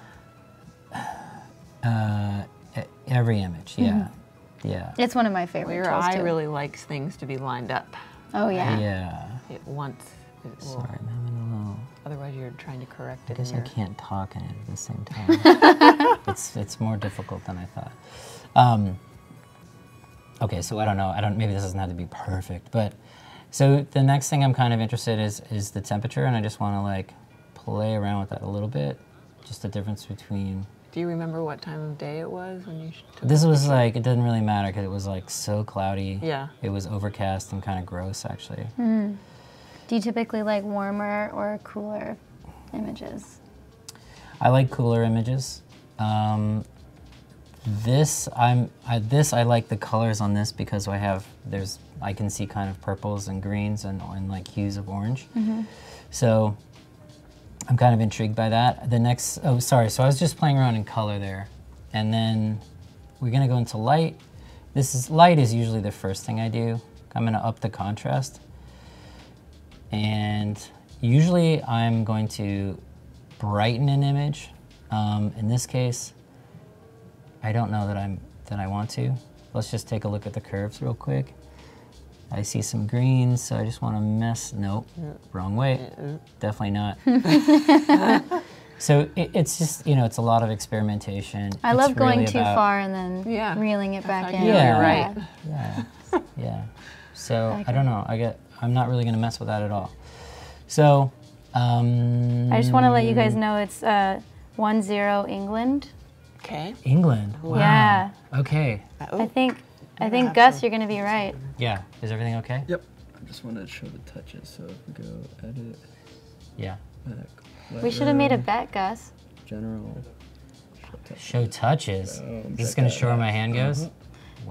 Every image, yeah. Yeah. It's one of my favorite Your tools eye too. really likes things to be lined up. Oh yeah. Yeah. It wants. It will, Sorry, I'm having a little... otherwise, you're trying to correct it. I guess in I your, can't talk in it at the same time. It's more difficult than I thought. Okay, so I don't know. Maybe this doesn't have to be perfect, but so the next thing I'm kind of interested is the temperature, and I just want to like play around with that a little bit. Just the difference between. Do you remember what time of day it was when you took This was like, it doesn't really matter because it was like so cloudy. Yeah. It was overcast and kind of gross actually. Do you typically like warmer or cooler images? I like cooler images. I like the colors on this because I can see kind of purples and greens and like hues of orange. So I'm kind of intrigued by that. So I was just playing around in color there. And then we're gonna go into light. Light is usually the first thing I do. I'm gonna up the contrast. And usually I'm going to brighten an image. In this case, I don't know that I want to. Let's just take a look at the curves real quick. I see some greens, so I just want to nope, wrong way. Definitely not. So it's just, it's a lot of experimentation. I love going too far and then Yeah. reeling it back how in. you know you're right. Yeah. So I don't know. I'm not really gonna mess with that at all. So I just want to let you guys know it's 1-0 England. Okay. England. Wow. Yeah. Okay. I think Gus, you're gonna be right. Yeah. Is everything okay? Yep. I just wanted to show the touches. So if we go edit, Yeah. back, We should have made a bet, Gus. general. Show touches. Boom, Is this check gonna that show where out. my hand goes?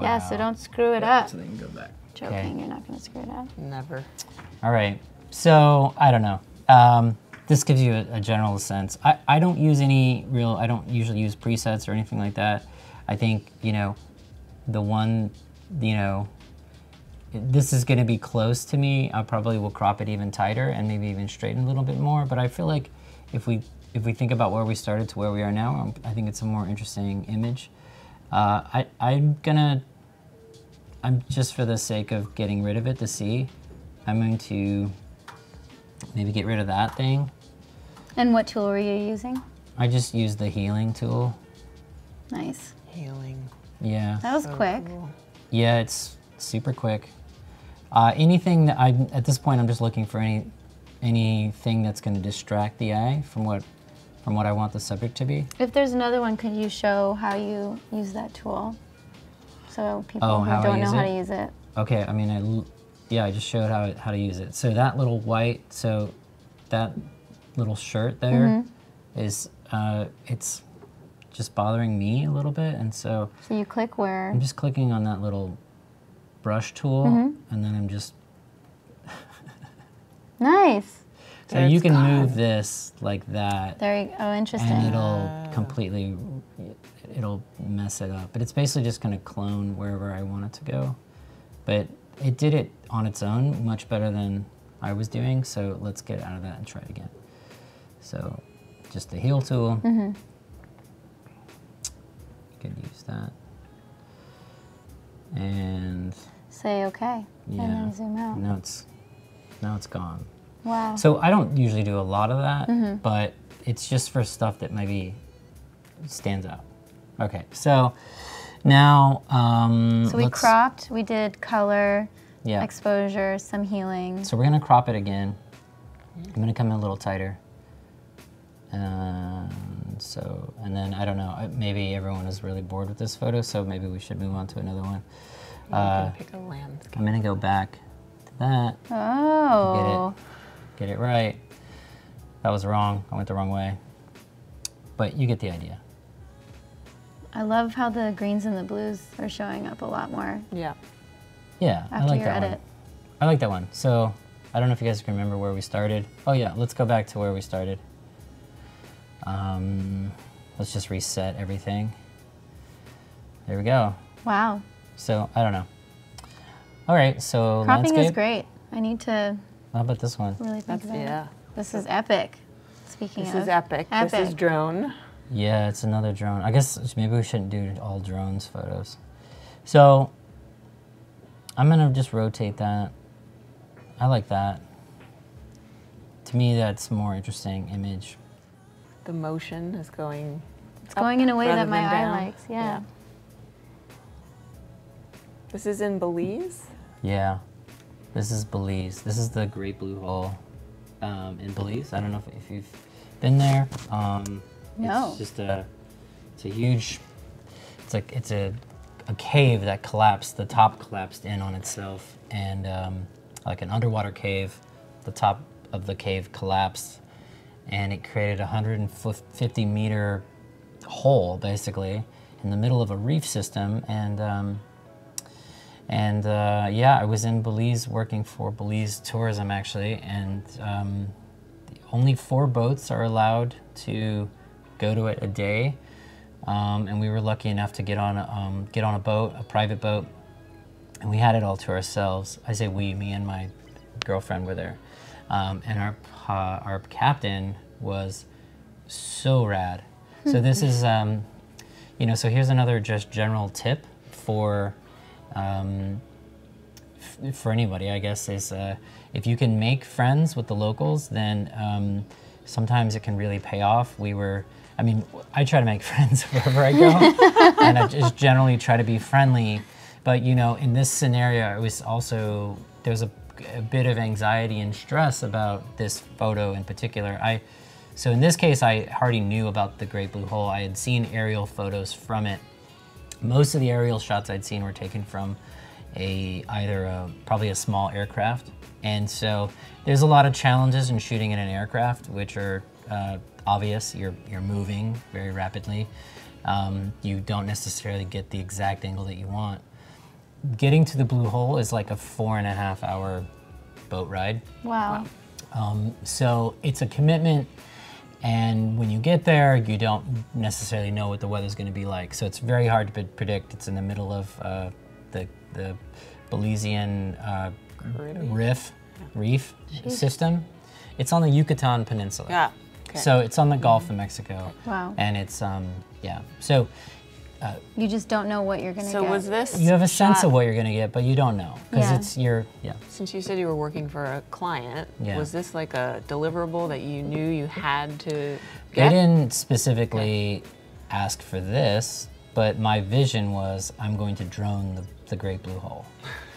Yeah, so don't screw it up. So they can go back. Joking, Okay. you're not going to screw it up. Never. All right. So I don't know. This gives you a general sense. I don't use any real. I don't usually use presets or anything like that. I think the one, this is going to be close to me. I probably will crop it even tighter and maybe even straighten a little bit more. But I feel like if we think about where we started to where we are now, I think it's a more interesting image. I'm just for the sake of getting rid of it to see, I'm going to maybe get rid of that thing. And what tool were you using? I just used the healing tool. Nice. Healing. Yeah. That was So quick. cool. Yeah, it's super quick. Anything that at this point, I'm just looking for anything that's going to distract the eye from what I want the subject to be. If there's another one, could you show how you use that tool? So people Oh, who how I don't know use how it? to use it. Okay, I mean, I just showed how to use it. So that little white, so that little shirt there is, it's just bothering me a little bit, and so So you click where? I'm just clicking on that little brush tool, and then I'm just, Nice. so There you it's can gone. move this like that, There you go. Oh, interesting. and it'll mess it up. But it's basically just gonna clone wherever I want it to go. But it did it on its own much better than I was doing, so let's get out of that and try it again. So just the heal tool. You can use that. And Say okay. yeah, And then zoom out. now it's gone. Wow. So I don't usually do a lot of that, but it's just for stuff that maybe stands out. Okay, so now So we cropped, we did color, yeah. exposure, some healing. So we're gonna crop it again. I'm gonna come in a little tighter. And then I don't know, maybe everyone is really bored with this photo, so maybe we should move on to another one. You can pick a landscape. I'm gonna go back to that, Oh. get it right. That was wrong, I went the wrong way. But you get the idea. I love how the greens and the blues are showing up a lot more Yeah. Yeah, I after like your that edit. one. I like that one. So I don't know if you guys can remember where we started. Oh yeah, let's go back to where we started. Let's just reset everything. There we go. Wow. So I don't know. All right, so Cropping landscape. is great. I need to How about this one? really think That's, about yeah. it. This is epic. Speaking This of. is epic. This is drone. Yeah, it's another drone. I guess maybe we shouldn't do all drones photos. So I'm gonna just rotate that. I like that. To me, that's a more interesting image. The motion is going. It's going in a way rather that my than eye down. likes. Yeah. This is in Belize. Yeah, this is Belize. This is the Great Blue Hole in Belize. I don't know if you've been there. No. It's just it's a huge, it's a cave that collapsed. The top collapsed in on itself, and like an underwater cave. The top of the cave collapsed, and it created a 150-meter hole, basically, in the middle of a reef system. And yeah, I was in Belize working for Belize Tourism, actually, and only 4 boats are allowed to go to it a day, and we were lucky enough to get on a boat, a private boat, and we had it all to ourselves. I say we, me and my girlfriend were there, and our captain was so rad. So this is, so here's another just general tip for anybody, I guess, is if you can make friends with the locals, then sometimes it can really pay off. I try to make friends wherever I go, and I just generally try to be friendly. But in this scenario, it was also, there was a bit of anxiety and stress about this photo in particular. So in this case, I already knew about the Great Blue Hole. I had seen aerial photos from it. Most of the aerial shots I'd seen were taken from probably a small aircraft. And so there's a lot of challenges in shooting in an aircraft, which are obvious. You're moving very rapidly. You don't necessarily get the exact angle that you want. getting to the Blue Hole is like a 4.5-hour boat ride. Wow. So it's a commitment, and when you get there, you don't necessarily know what the weather's going to be like. So it's very hard to predict. It's in the middle of the Belizean reef system. It's on the Yucatan Peninsula. Yeah. Okay. So it's on the Gulf of Mexico. Wow. And it's yeah. So You just don't know what you're going to So get. was this you have a sense shot- of what you're going to get, but you don't know because Yeah. it's your Since you said you were working for a client, Yeah. was this like a deliverable that you knew you had to They get? didn't specifically ask for this, but my vision was I'm going to drone the Great Blue Hole.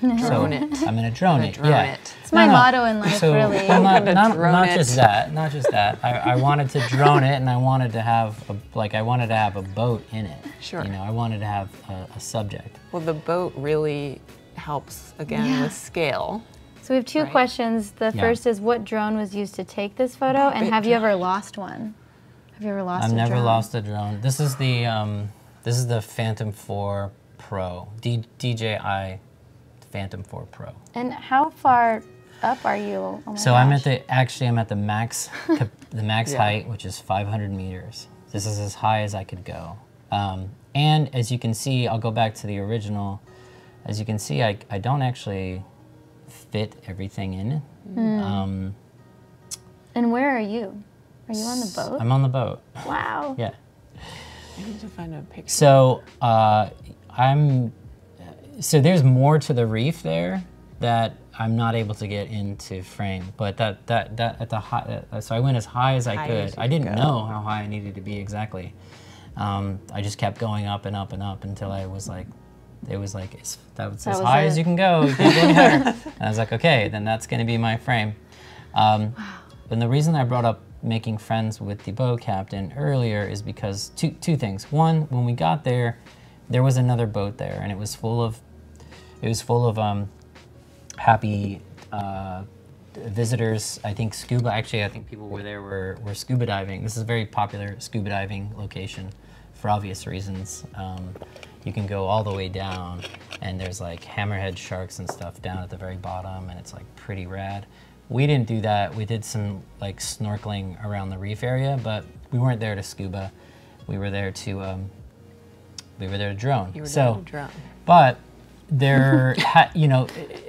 Drone it. I'm going to drone it. Drone yeah. it. It's my motto in life, So, really. well, not Drone it. just that. Not just that. I wanted to drone it, and I wanted to have a boat in it. Sure. You know, I wanted to have a subject. Well, the boat really helps again Yeah. with scale. So we have two Right. questions. The Yeah. first is, what drone was used to take this photo, and Bit have you ever lost one? Have you ever lost I've a never drone? lost a drone. This is the Phantom 4 Pro, DJI Phantom 4 Pro. And how far up are you? Oh my So I'm gosh. I'm at the max Yeah. height, which is 500 meters. This is as high as I could go. And as you can see, I'll go back to the original. As you can see, I don't actually fit everything in. And where are you? Are you on the boat? I'm on the boat. Wow. Yeah. I need to find a picture. So so there's more to the reef there that I'm not able to get into frame. But that at the high, so I went as high as I High could. as you I didn't could go. know how high I needed to be exactly. I just kept going up and up and up until I was like, it was like that was as was high as it. you can go. You can't go any higher. And I was like, okay, then that's going to be my frame. And the reason I brought up making friends with the boat captain earlier is because two things. One, when we got there, there was another boat there, and it was full of happy visitors. I think scuba. Actually, I think people were scuba diving. This is a very popular scuba diving location, for obvious reasons. You can go all the way down, and there's like hammerhead sharks and stuff down at the very bottom, and it's like pretty rad. We didn't do that. We did some like snorkeling around the reef area, but we weren't there to scuba. We were there to drone. You were So, doing a drone. but there,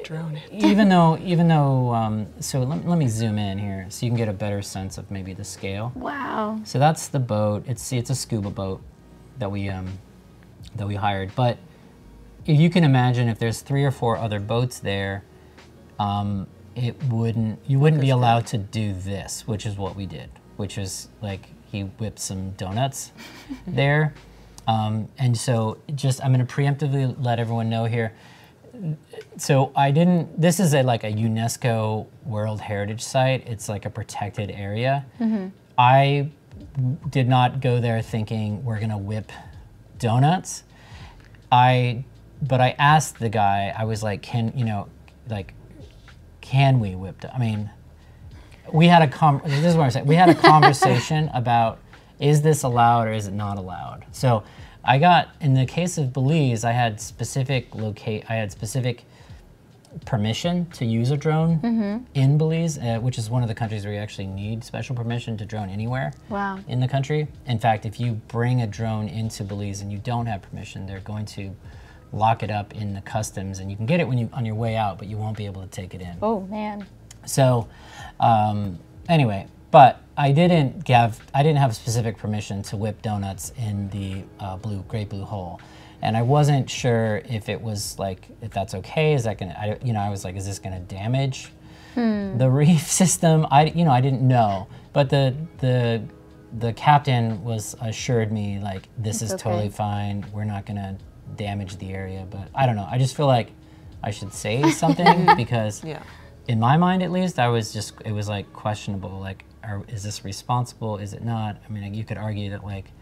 Drone it. even though, so let me zoom in here so you can get a better sense of maybe the scale. Wow. So that's the boat. It's a scuba boat that we hired. But if you can imagine, if there's 3 or 4 other boats there, you wouldn't be allowed to do this, which is what we did, which is like he whipped some donuts there. And so I'm going to preemptively let everyone know here. So this is like a UNESCO World Heritage Site. It's like a protected area. I did not go there thinking we're going to whip donuts. But I asked the guy, I was like, can we whip donuts? I mean, this is what I'm saying. We had a conversation about, is this allowed or is it not allowed? So in the case of Belize, I had specific permission to use a drone in Belize, which is one of the countries where you actually need special permission to drone anywhere Wow. in the country. In fact, if you bring a drone into Belize and you don't have permission, they're going to lock it up in the customs, and you can get it on your way out, but you won't be able to take it in. Oh, man. So, anyway, but I didn't have specific permission to whip donuts in the Great Blue Hole, and I wasn't sure if it was like, if that's okay. Is that gonna? I was like, is this gonna damage the reef system? I didn't know, but the captain assured me like this is okay. totally fine. We're not gonna damage the area. But I don't know. I just feel like I should say something because. Yeah. In my mind, at least, it was like questionable. Like, is this responsible? Is it not? I mean, you could argue that like,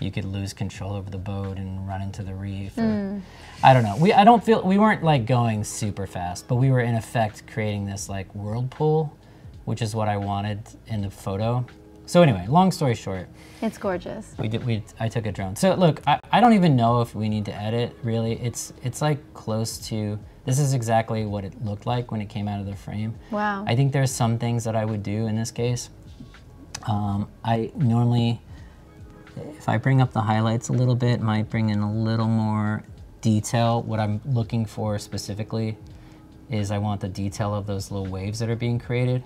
you could lose control over the boat and run into the reef. Or, I don't know. We weren't like going super fast, but we were in effect creating this like whirlpool, which is what I wanted in the photo. So anyway, long story short, It's gorgeous. I took a drone. So look, I don't even know if we need to edit, really. It's like close to, this is exactly what it looked like when it came out of the frame. Wow. I think there's some things that I would do in this case. I normally, if I bring up the highlights a little bit, might bring in a little more detail. What I'm looking for specifically is I want the detail of those little waves that are being created.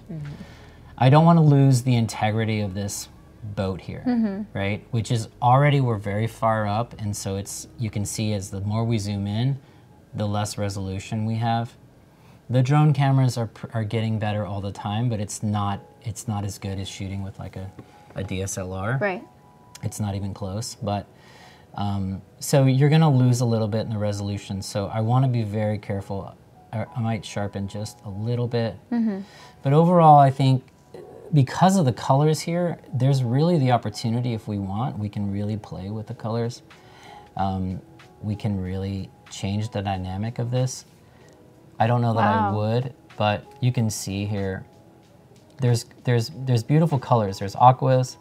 I don't want to lose the integrity of this boat here, right? Which is already, we're very far up, and so it's, you can see as the more we zoom in, the less resolution we have. The drone cameras are getting better all the time, but it's not as good as shooting with like a DSLR. Right. It's not even close, but so you're gonna lose a little bit in the resolution. So I want to be very careful. I might sharpen just a little bit, but overall, I think because of the colors here, there's really the opportunity, if we want, we can really play with the colors. We can really change the dynamic of this. I don't know that I would, but you can see here, there's beautiful colors. There's aquas,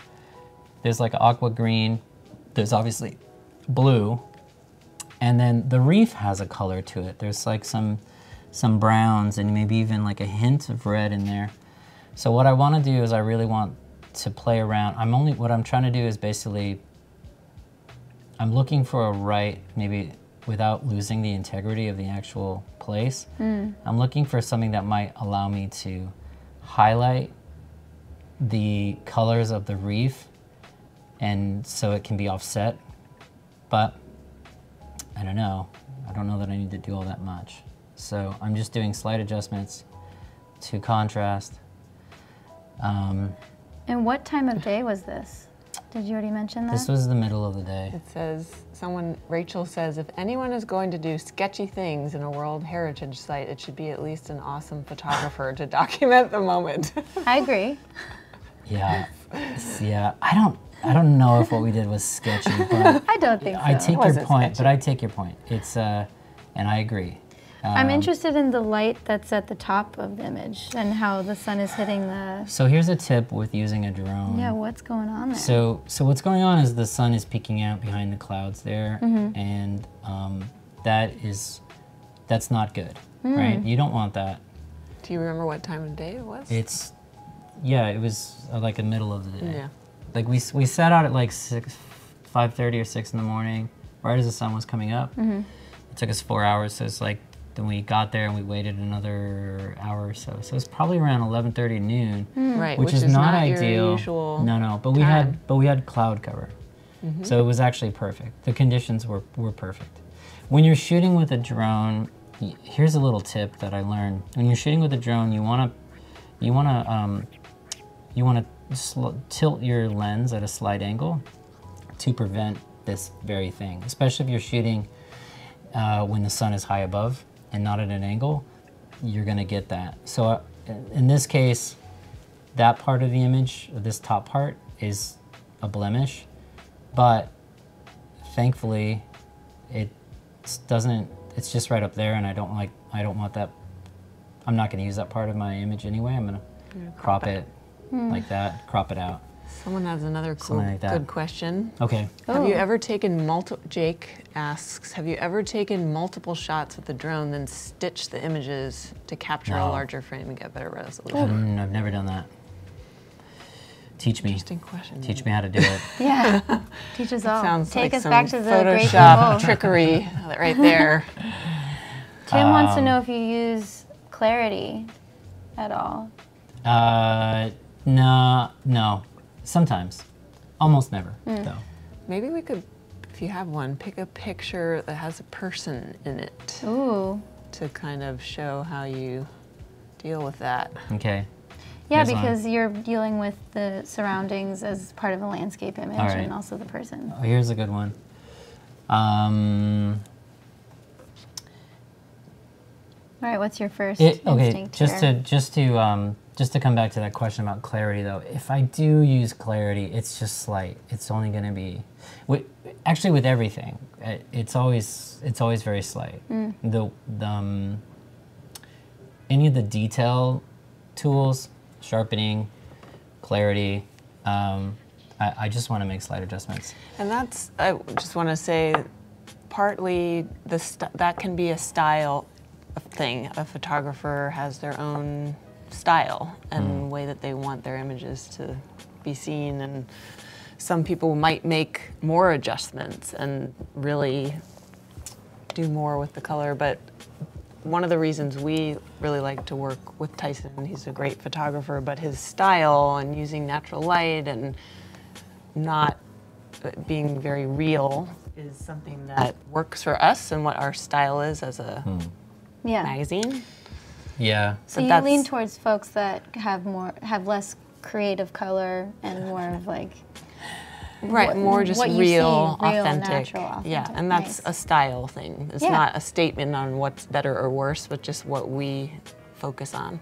there's like aqua green, there's obviously blue, and then the reef has a color to it. There's like some browns and maybe even like a hint of red in there. So what I want to do is I really want to play around. What I'm trying to do is basically, I'm looking for a right, maybe without losing the integrity of the actual place. I'm looking for something that might allow me to highlight the colors of the reef, and so it can be offset. But I don't know that I need to do all that much. So I'm just doing slight adjustments to contrast. And what time of day was this? Did you already mention that? This was the middle of the day. It says, Rachel says, if anyone is going to do sketchy things in a World Heritage Site, it should be at least an awesome photographer to document the moment. I agree. Yeah, yeah. I don't know if what we did was sketchy, but I don't think so. I take your wasn't point. sketchy. But I take your point. It's and I agree. I'm interested in the light that's at the top of the image and how the sun is hitting the. So here's a tip with using a drone. Yeah, what's going on there? So what's going on is the sun is peeking out behind the clouds there, and that's not good, right? You don't want that. Do you remember what time of day it was? It was like the middle of the day. Yeah. Like we set out at like 5:30 or 6 in the morning, right as the sun was coming up. It took us 4 hours, so it's like, then we got there and we waited another hour or so. So it's probably around 11:30 noon, Right, which is not ideal. Your usual No, but we had cloud cover, so it was actually perfect. The conditions were perfect. When you're shooting with a drone, here's a little tip that I learned. When you're shooting with a drone, you wanna tilt your lens at a slight angle to prevent this very thing, especially if you're shooting when the sun is high above and not at an angle, you're gonna get that. So in this case, that part of the image, this top part, is a blemish, but thankfully it's just right up there, and I don't want that. I'm not gonna use that part of my image anyway. I'm gonna crop it like that, crop it out. Someone has another cool, like that. good question. Okay. Have you ever taken Jake asks, have you ever taken multiple shots with the drone, then stitched the images to capture a No. larger frame and get better resolution? I've never done that. Teach me. Interesting question. Teach me how to do it. Yeah, teach us all. Sounds Take like us some back to the Great Photoshop Wolf. trickery right there. Tim wants to know if you use Clarity at all. No. Sometimes. Almost never, though. Maybe we could, if you have one, pick a picture that has a person in it Ooh. to kind of show how you deal with that. Okay. Yeah, Here's one. because you're dealing with the surroundings as part of a landscape image All right. and also the person. Oh, here's a good one. All right, what's your first Okay, instinct here? just to come back to that question about clarity, though. If I do use clarity, it's just slight. It's only going to be, actually with everything, it's always very slight. Any of the detail tools, sharpening, clarity, I just want to make slight adjustments. And that's, I just want to say, partly that can be a style thing. A photographer has their own style and way that they want their images to be seen, and some people might make more adjustments and really do more with the color. But one of the reasons we really like to work with Tyson, he's a great photographer, but his style and using natural light and not being very real is something that works for us and what our style is as a magazine. Yeah. So you lean towards folks that have less creative color and more of like more just what you real, see, real, authentic. natural, authentic. Yeah, and that's a style thing. It's not a statement on what's better or worse, but just what we focus on.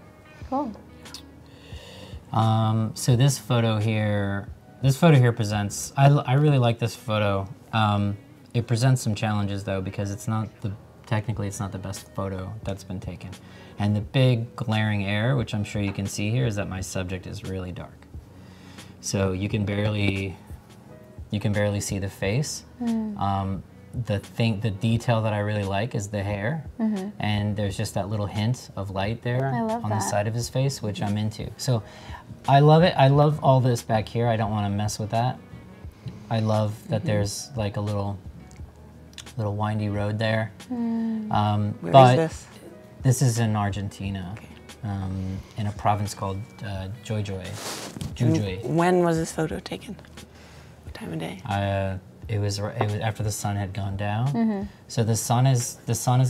Cool. So this photo here presents, I really like this photo. It presents some challenges though, because technically it's not the best photo that's been taken. And the big glaring error, which I'm sure you can see here, is that my subject is really dark. So you can barely see the face. The detail that I really like is the hair, and there's just that little hint of light there on the side of his face, which I'm into. So I love it. I love all this back here. I don't want to mess with that. I love that there's like a little windy road there. Where is this? This is in Argentina, in a province called Jujuy. When was this photo taken? What time of day? It was after the sun had gone down. So the sun has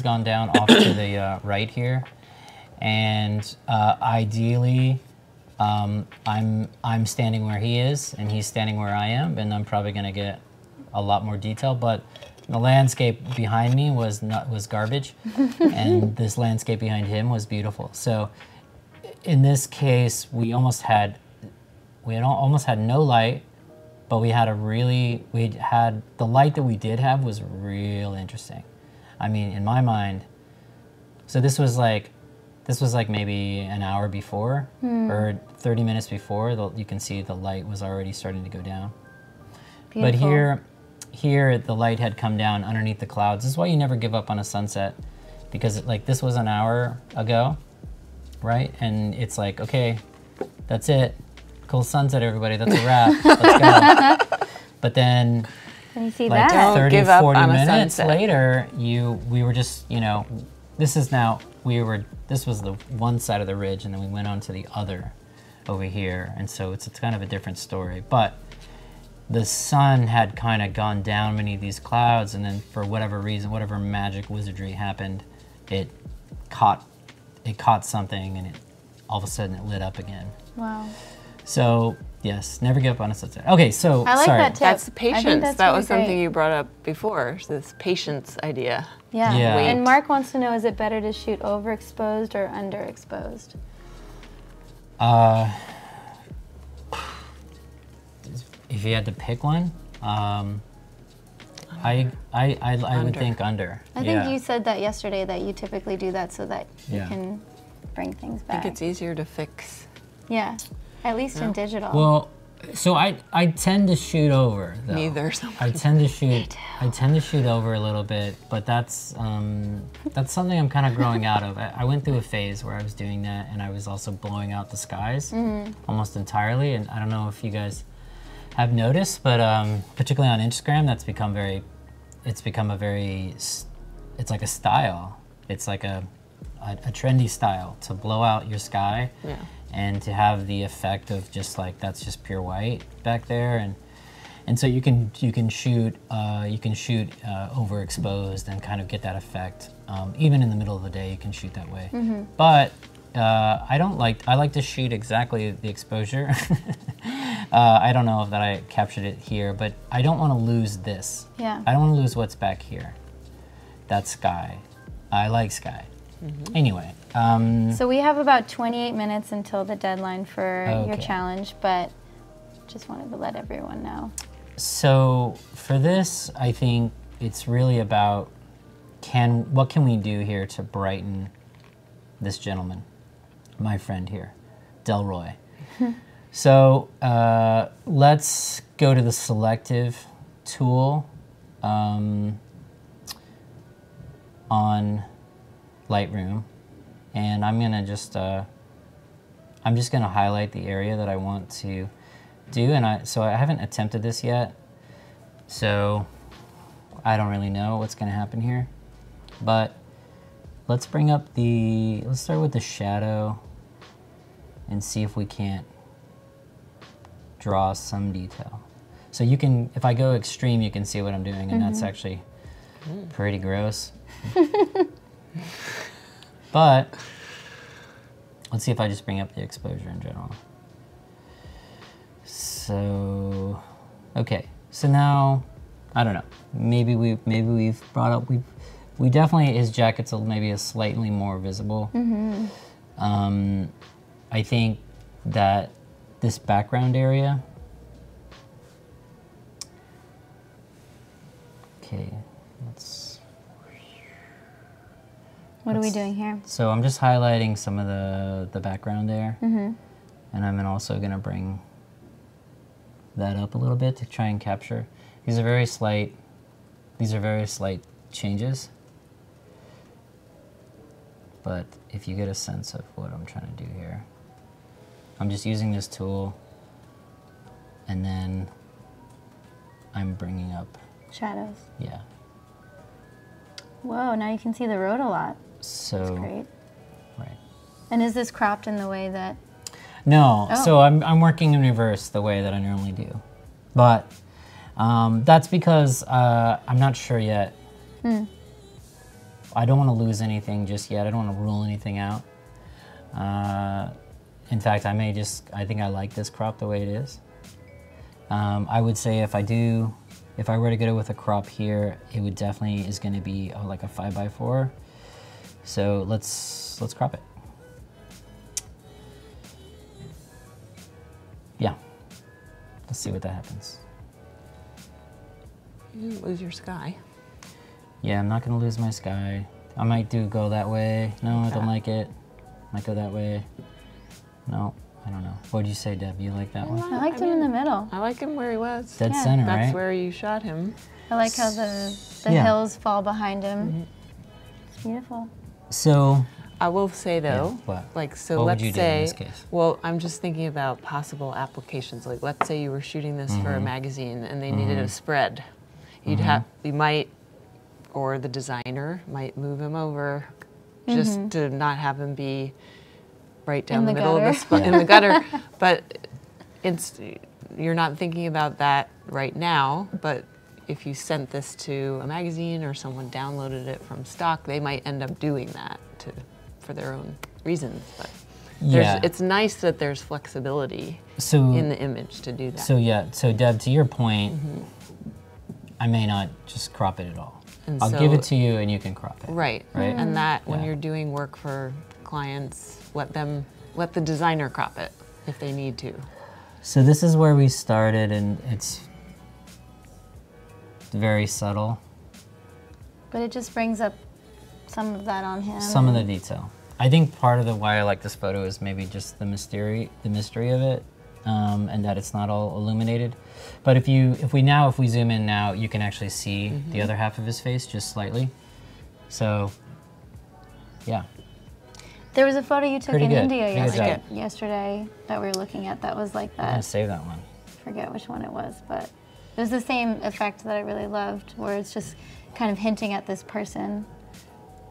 gone down off to the right here, and ideally, I'm standing where he is, and he's standing where I am, and I'm probably going to get a lot more detail. But the landscape behind me was garbage, and this landscape behind him was beautiful. So in this case, we almost had no light. But the light that we did have was real interesting. I mean, in my mind, so this was like maybe an hour before or 30 minutes before. You can see the light was already starting to go down. Beautiful. But here the light had come down underneath the clouds. This is why you never give up on a sunset, because this was an hour ago, right? And it's like, okay, that's it. Cool sunset, everybody. That's a wrap. Let's go. But then, you see that? 30, 40 minutes later, we were just, this was the one side of the ridge, and then we went on to the other over here. And so it's kind of a different story. But the sun had kind of gone down beneath these clouds, and then for whatever reason, whatever magic wizardry happened, it caught something, and all of a sudden it lit up again. Wow. So, yes, never give up on a sunset. Okay, so, I like that tip. That's patience. That's that really was something you brought up before, this patience idea. Yeah. Wait. And Mark wants to know, is it better to shoot overexposed or underexposed? If you had to pick one, I would think under. I think you said that yesterday, that you typically do that so that you can bring things back. I think it's easier to fix. Yeah. At least in digital. Well, so I tend to shoot over, though. Neither. I tend to shoot over a little bit, but that's something I'm kind of growing out of. I went through a phase where I was doing that, and I was also blowing out the skies almost entirely. And I don't know if you guys have noticed, but particularly on Instagram, it's like a style. It's like a trendy style to blow out your sky. Yeah. And to have the effect of just that's just pure white back there, and so you can shoot overexposed and kind of get that effect. Even in the middle of the day, you can shoot that way. But I like to shoot exactly the exposure. I don't know if that I captured it here, but I don't want to lose this. Yeah. I don't want to lose what's back here. That's sky. I like sky. Anyway. So we have about 28 minutes until the deadline for your challenge, but just wanted to let everyone know. So for this, I think it's really about what can we do here to brighten this gentleman, my friend here, Delroy. So let's go to the selective tool on Lightroom, and I'm just gonna highlight the area that I want to do, and so I haven't attempted this yet, so I don't really know what's gonna happen here, but let's start with the shadow and see if we can't draw some detail. So you can, if I go extreme, you can see what I'm doing, and that's actually pretty gross. But let's see if I just bring up the exposure in general. So, okay, so now, I don't know, maybe we've brought up, we definitely, his jacket's maybe a slightly more visible. I think that this background area, okay, What are we doing here? so I'm just highlighting some of the background there, and I'm also gonna bring that up a little bit to try and capture. These are very slight changes, but if you get a sense of what I'm trying to do here, I'm just using this tool, and then I'm bringing up, Shadows. yeah. Whoa, now you can see the road a lot. So, That's great. right. And is this cropped in the way that... No, Oh. so I'm working in reverse the way that I normally do. But that's because I'm not sure yet. I don't want to lose anything just yet. I don't want to rule anything out. In fact, I think I like this crop the way it is. I would say if I were to go with a crop here, it would definitely is going to be like a 5x4. So let's crop it. Yeah, let's see what that happens. You didn't lose your sky. Yeah, I'm not gonna lose my sky. I might go that way. No, I don't like it. Might go that way. No, I don't know. What did you say, Deb? You like that one? I liked him in the middle. I like him where he was. Dead Yeah. center, That's right? where you shot him. I like how the Yeah. hills fall behind him. It's beautiful. So, I will say though, what? like, so What would let's you do in say, this case? well, I'm just thinking about possible applications. Like, let's say you were shooting this for a magazine and they needed a spread. You might, or the designer might move him over just to not have him be right down In the the middle of gutter. the in the gutter. But you're not thinking about that right now, but if you sent this to a magazine or someone downloaded it from stock, they might end up doing that for their own reasons. But Yeah. it's nice that there's flexibility So, in the image to do that. so Deb, to your point, I may not just crop it at all. And I'll give it to you and you can crop it. Right. Right. And that when Yeah. you're doing work for clients, let the designer crop it if they need to. So this is where we started, and it's very subtle. But it just brings up some of that on him. Some of the detail. I think part of why I like this photo is maybe just the mystery of it, and that it's not all illuminated. But if we zoom in now, you can actually see the other half of his face just slightly. So, yeah. There was a photo you took Pretty in good. India Pretty good yesterday that we were looking at that was like I'm gonna that. save that one. Forget which one it was, but it was the same effect that I really loved, where it's just kind of hinting at this person.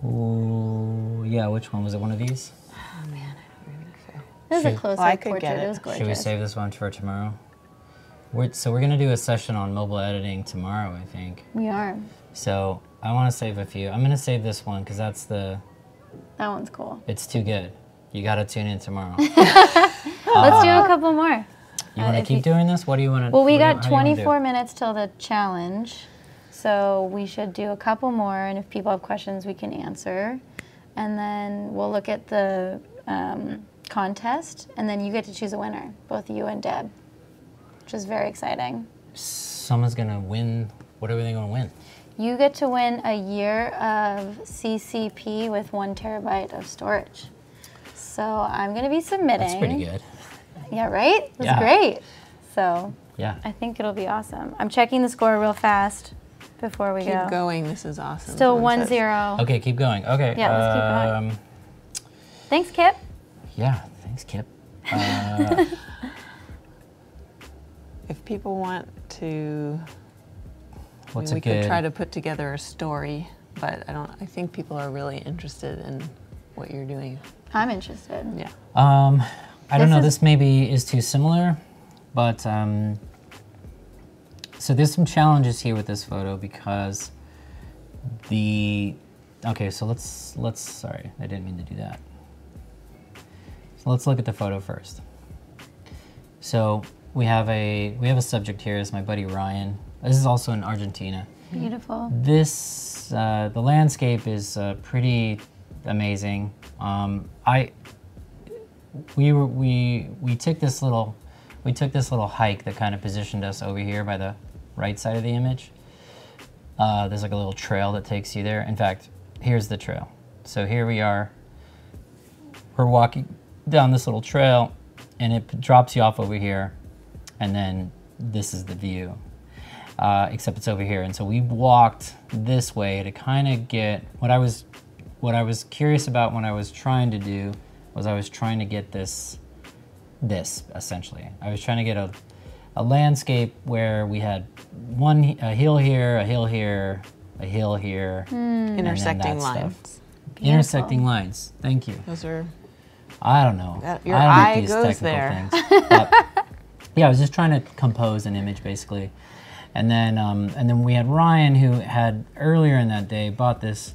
Ooh, yeah. Which one was it? One of these? Oh man, I don't even say. It was a Should- close-up I could portrait. get It it. was gorgeous. Should we save this one for tomorrow? So we're gonna do a session on mobile editing tomorrow, I think. We are. So I want to save a few. I'm gonna save this one because that one's cool. it's too good. You gotta tune in tomorrow. Let's do a couple more. You want to if keep you- doing this? What do you want to? Well, we got 24 minutes till the challenge, so we should do a couple more, and if people have questions, we can answer. And then we'll look at the contest, and then you get to choose a winner, both you and Deb, which is very exciting. Someone's gonna win. What are they gonna win? You get to win a year of CCP with 1 terabyte of storage. So I'm going to be submitting. That's pretty good. Yeah, right? That's Yeah. great. So Yeah. I think it'll be awesome. I'm checking the score real fast before we Keep go. going. This is awesome. Still Someone says. 1-0. Okay, keep going. Okay. Yeah, let's keep going. um, Thanks, Kip. Yeah, thanks, Kip. If people want to, What's we a could good? try to put together a story, but I think people are really interested in what you're doing. I'm interested. Yeah. I don't This know. is- This maybe is too similar, but so there's some challenges here with this photo because okay. So let's sorry, I didn't mean to do that. So let's look at the photo first. So we have a subject here. Is my buddy Ryan. This is also in Argentina. Beautiful. This the landscape is pretty amazing. We took this little hike that kind of positioned us over here by the right side of the image. There's like a little trail that takes you there. In fact, here's the trail. So here we are. We're walking down this little trail, and it drops you off over here, and then this is the view. Except it's over here, and so we walked this way to kind of get what I was curious about when I was trying to do was I was trying to get this essentially. I was trying to get a landscape where we had a hill here, a hill here, a hill here, and then Intersecting that stuff. lines. Intersecting lines. Thank you. Those are. I don't know. Your I don't eye get these goes technical there. things. But, yeah, I was just trying to compose an image basically, and then we had Ryan who had earlier in that day bought this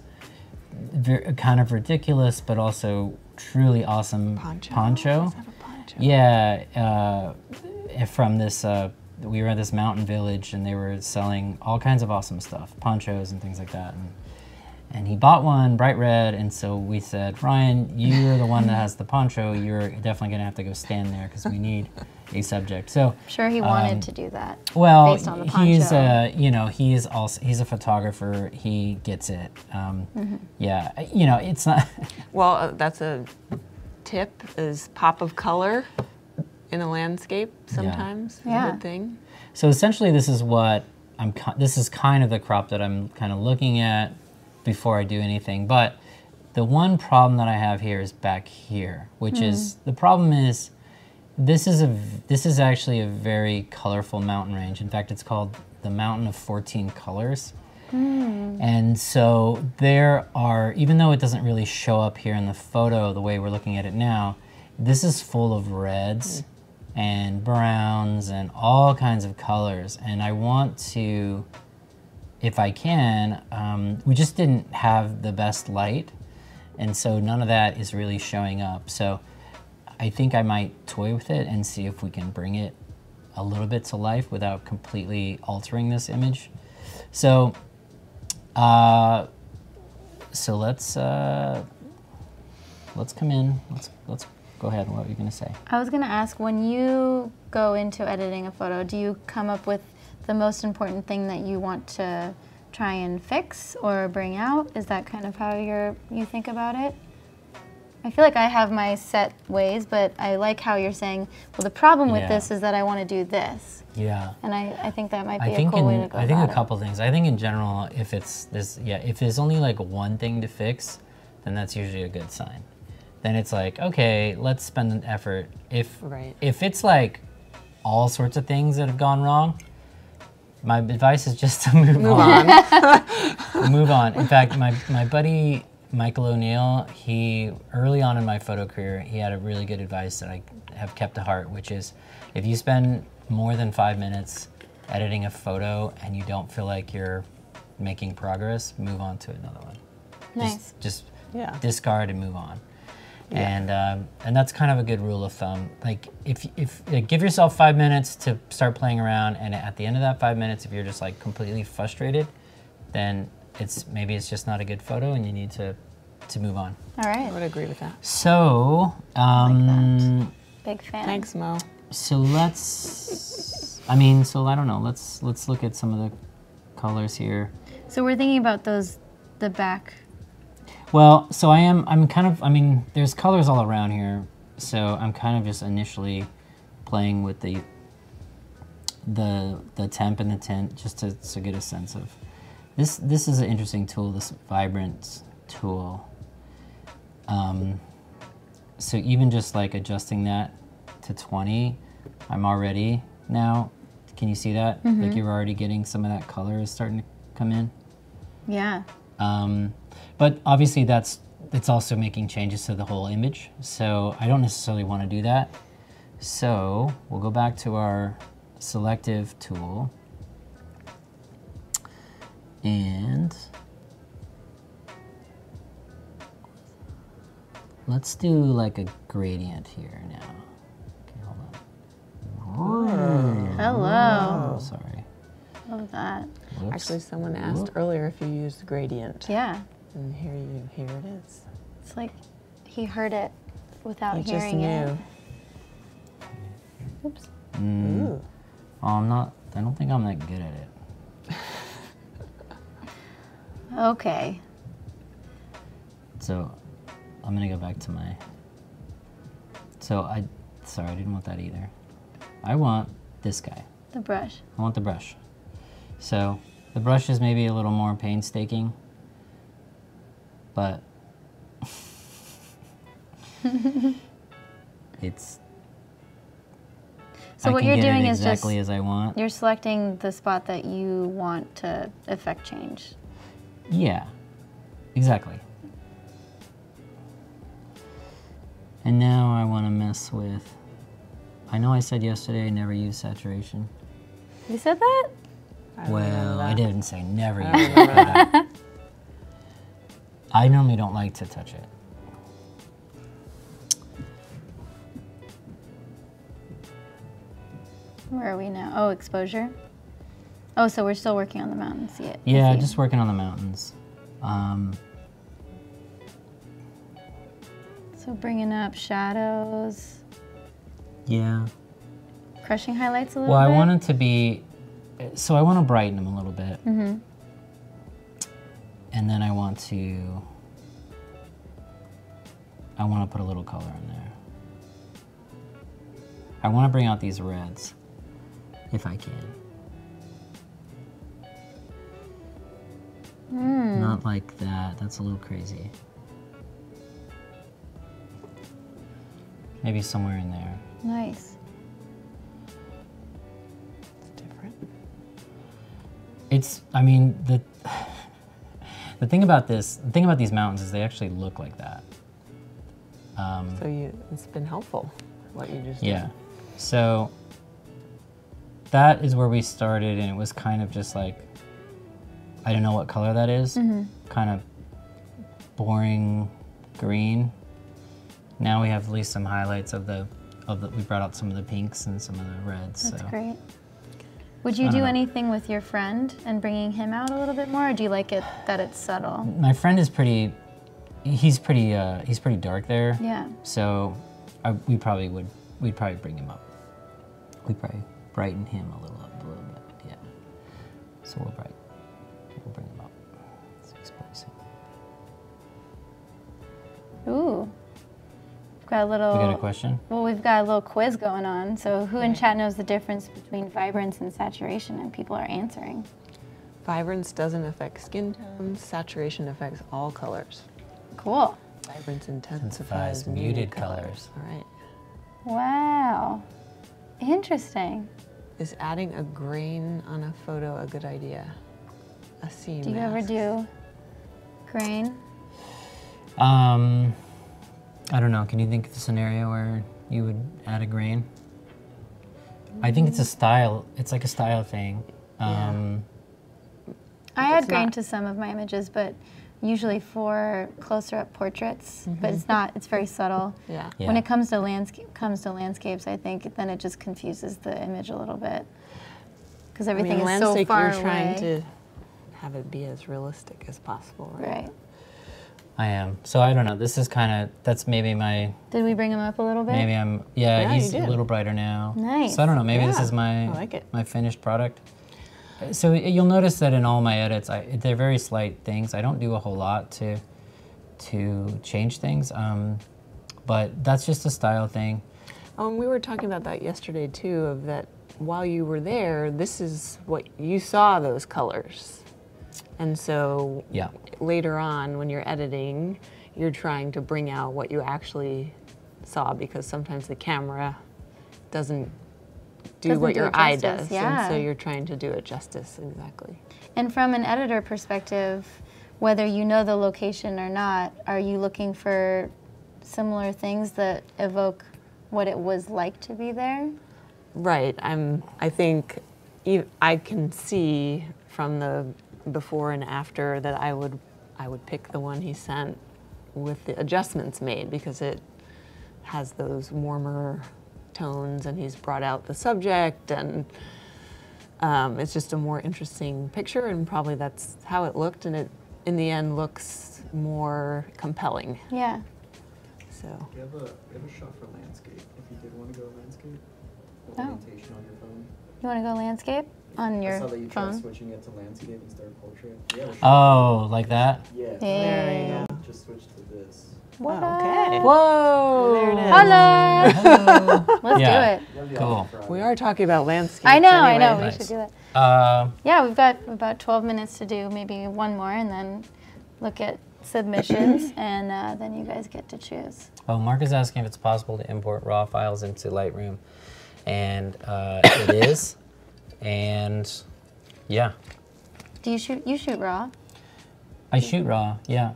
kind of ridiculous but also truly awesome poncho. Is that a poncho? Yeah, from this. We were at this mountain village and they were selling all kinds of awesome stuff, ponchos and things like that. And he bought one, bright red, and so we said, Ryan, you're the one that has the poncho. You're definitely gonna have to go stand there because we need a subject. So, I'm sure he wanted to do that. well, Based on the he's poncho. he's a photographer. He gets it. Yeah, it's not. Well, that's a tip: is pop of color in a landscape sometimes is Yeah. a good thing. So essentially, this is what this is kind of the crop that I'm kind of looking at before I do anything. But the one problem that I have here is back here, which is the problem is this is actually a very colorful mountain range. In fact, it's called the Mountain of 14 Colors. And so there are, even though it doesn't really show up here in the photo the way we're looking at it now, this is full of reds and browns and all kinds of colors. And I want to, if I can, we just didn't have the best light, and so none of that is really showing up. So I think I might toy with it and see if we can bring it a little bit to life without completely altering this image. So, let's come in. Let's go ahead. What were you gonna say? I was going to ask, when you go into editing a photo, do you come up with the most important thing that you want to try and fix or bring out? Is that kind of how you think about it? I feel like I have my set ways, but I like how you're saying, well, the problem with Yeah. this is that I want to do this. Yeah. And I think that might be I a think cool way to go I think about a couple things. I think in general, if there's only like one thing to fix, then that's usually a good sign. Then it's like, okay, let's spend an effort. If it's like all sorts of things that have gone wrong, my advice is just to move on. Move on. In fact, my buddy Michael O'Neill, he early on in my photo career, he had a really good advice that I have kept to heart, which is if you spend more than 5 minutes editing a photo and you don't feel like you're making progress, move on to another one. Nice. Just Yeah. discard and move on. And that's kind of a good rule of thumb. Like if give yourself 5 minutes to start playing around, and at the end of that 5 minutes, if you're just like completely frustrated, then maybe it's just not a good photo, and you need to move on. All right. I would agree with that. So, Big fan. Thanks, Mo. so I don't know. Let's look at some of the colors here. So we're thinking about the back. Well, so there's colors all around here, so I'm kind of just initially playing with the temp and the tint just to get a sense of this. This is an interesting tool, this Vibrance tool. So even just like adjusting that to 20, I'm already now, can you see that? Like you're already getting some of that color is starting to come in. Yeah. But obviously it's also making changes to the whole image. So I don't necessarily want to do that. So we'll go back to our selective tool and let's do like a gradient here now. Okay, hold on. Hello. Oh, sorry. Love that. Whoops. Actually, someone asked earlier if you used gradient. Yeah. And here it is. It's like he heard it without You just hearing it. knew. Oops. Ooh. Oh, I don't think I'm that good at it. Okay. So I'm gonna go back to my, sorry, I didn't want that either. I want this guy. The brush. I want the brush. So the brush is maybe a little more painstaking, but it's, So I what can you're get doing it is just exactly as I want. you're selecting the spot that you want to affect change. Yeah, exactly. And now I want to mess with, I know I said yesterday I never use saturation. You said that? I don't remember Well, I that. didn't say never I use don't remember it. that. I normally don't like to touch it. Where are we now? Oh, exposure. Oh, so we're still working on the mountain. See it? I Yeah, see. just working on the mountains. So bringing up shadows, Yeah. crushing highlights a little Well, bit. I want it to be, so I want to brighten them a little bit. Mm-hmm. And then I want to put a little color in there. I want to bring out these reds, if I can. Not like that, that's a little crazy. Maybe somewhere in there. Nice. It's different. It's, I mean, the thing about these mountains is they actually look like that. So it's been helpful, what you just Yeah. did. So that is where we started, and it was kind of just like, I don't know what color that is. Kind of boring green. Now we have at least some highlights of the, we brought out some of the pinks and some of the reds. That's so. great. Would I you don't do know. anything with your friend and bringing him out a little bit more, or do you like it that it's subtle? My friend is he's pretty dark there. Yeah. So we'd probably bring him up. We'd probably brighten him a little bit, yeah. So we'll bring him up. Let's expose him. Ooh. We've got a little. We got a question? Well, we've got a little quiz going on. So who in chat knows the difference between vibrance and saturation? And people are answering. Vibrance doesn't affect skin tones. Saturation affects all colors. Cool. Vibrance intensifies Intensifies muted muted colors. colors. All right. Wow. Interesting. Is adding a grain on a photo a good idea? A seam. Do you ever asks. do grain? I don't know. Can you think of a scenario where you would add a grain? I think it's a style. It's like a style thing. I add it's grain not- to some of my images, but usually for closer up portraits. But it's not. It's very subtle. Yeah. Yeah. When it comes to landscapes, I think then it just confuses the image a little bit because I everything mean, is so landscape, far you're trying away. to have it be as realistic as possible, right? Right. I am. So I don't know. This is kind of, that's maybe my, Did we bring him up a little bit? maybe I'm, Yeah, he's you a did. little brighter now. Nice. So I don't know. Maybe this Yeah, is my, I like it. my finished product. So you'll notice that in all my edits, they're very slight things. I don't do a whole lot to change things, but that's just a style thing. Oh, and we were talking about that yesterday too, of that while you were there, this is what you saw, those colors. And so Yeah. later on when you're editing, you're trying to bring out what you actually saw, because sometimes the camera doesn't do Doesn't what do your it eye justice, does. yeah. And so you're trying to do it justice, exactly. And from an editor perspective, whether you know the location or not, are you looking for similar things that evoke what it was like to be there? Right. I think I can see from the before and after that I would pick the one he sent with the adjustments made, because it has those warmer tones and he's brought out the subject, and it's just a more interesting picture, and probably that's how it looked, and it in the end looks more compelling. Yeah. So You have a shot for landscape. If you did want to go landscape, Oh. orientation on your phone. You want to go landscape on your I saw that you tried phone? switching it to landscape instead of portrait. You have a shot. Oh, like that? Yeah. there you go. Just switch to this. What Okay. up? Whoa! There it is. Hello. Let's Yeah. do it. You have the Cool. option for We either. are talking about landscapes. I know. anyway. We Nice. should do it. Uh, Yeah, we've got about 12 minutes to do maybe one more, and then look at submissions, and then you guys get to choose. well, Mark is asking if it's possible to import raw files into Lightroom, and it is. And yeah, Do you shoot raw? I shoot raw. Yeah.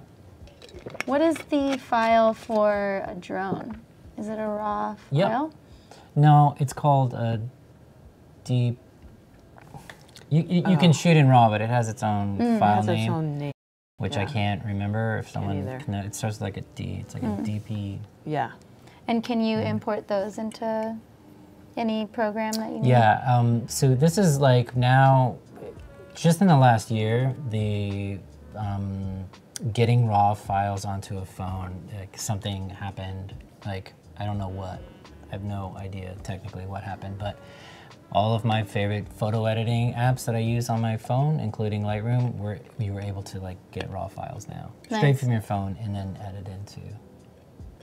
What is the file for a drone? Is it a raw Yep. file? No, it's called a deep. You can shoot in RAW, but it has its own It file has its name, own name. which I yeah. can't remember. If someone either. can, it starts with like a D. It's like a DP. Yeah. And can you import those into any program that you need? Yeah. So this is like now, just in the last year, the getting raw files onto a phone. Like something happened. Like I don't know what. I have no idea technically what happened, but all of my favorite photo editing apps that I use on my phone, including Lightroom, we were able to like get raw files now, straight Nice. from your phone, and then edit into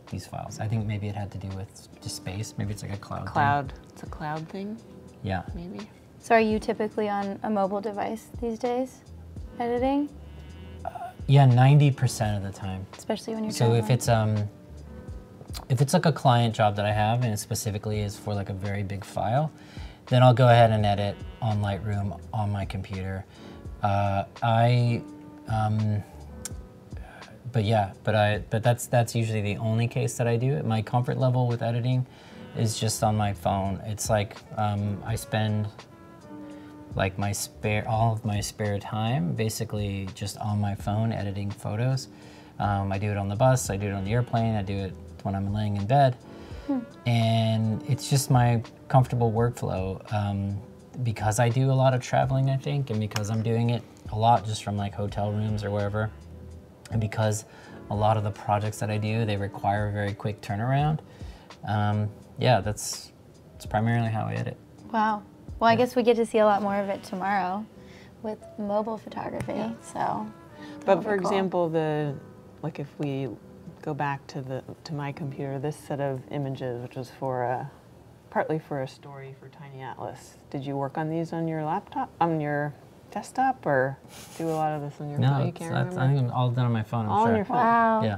these files. I think maybe it had to do with just space. Maybe it's like a cloud. thing. Cloud. It's a cloud thing, Yeah. maybe. So are you typically on a mobile device these days, editing? Yeah, 90% of the time. Especially when you're So if traveling? it's like a client job that I have, and it specifically is for like a very big file, then I'll go ahead and edit on Lightroom on my computer. But that's usually the only case that I do it. My comfort level with editing is just on my phone. It's like I spend like all of my spare time basically just on my phone editing photos. I do it on the bus, I do it on the airplane, I do it when I'm laying in bed. And it's just my comfortable workflow because I do a lot of traveling, I think, and because I'm doing it a lot just from like hotel rooms or wherever, and because a lot of the projects that I do, they require a very quick turnaround. Yeah, that's primarily how I edit. Wow. Well, I guess we get to see a lot more of it tomorrow with mobile photography. So, But that'll for be cool. example, like if we go back to my computer, this set of images, which was partly for a story for Tiny Atlas. Did you work on these on your laptop, on your desktop, or do a lot of this on your phone? No, You can't I remember? think I'm all done on my phone. I'm All on sure. your phone. Wow. Yeah.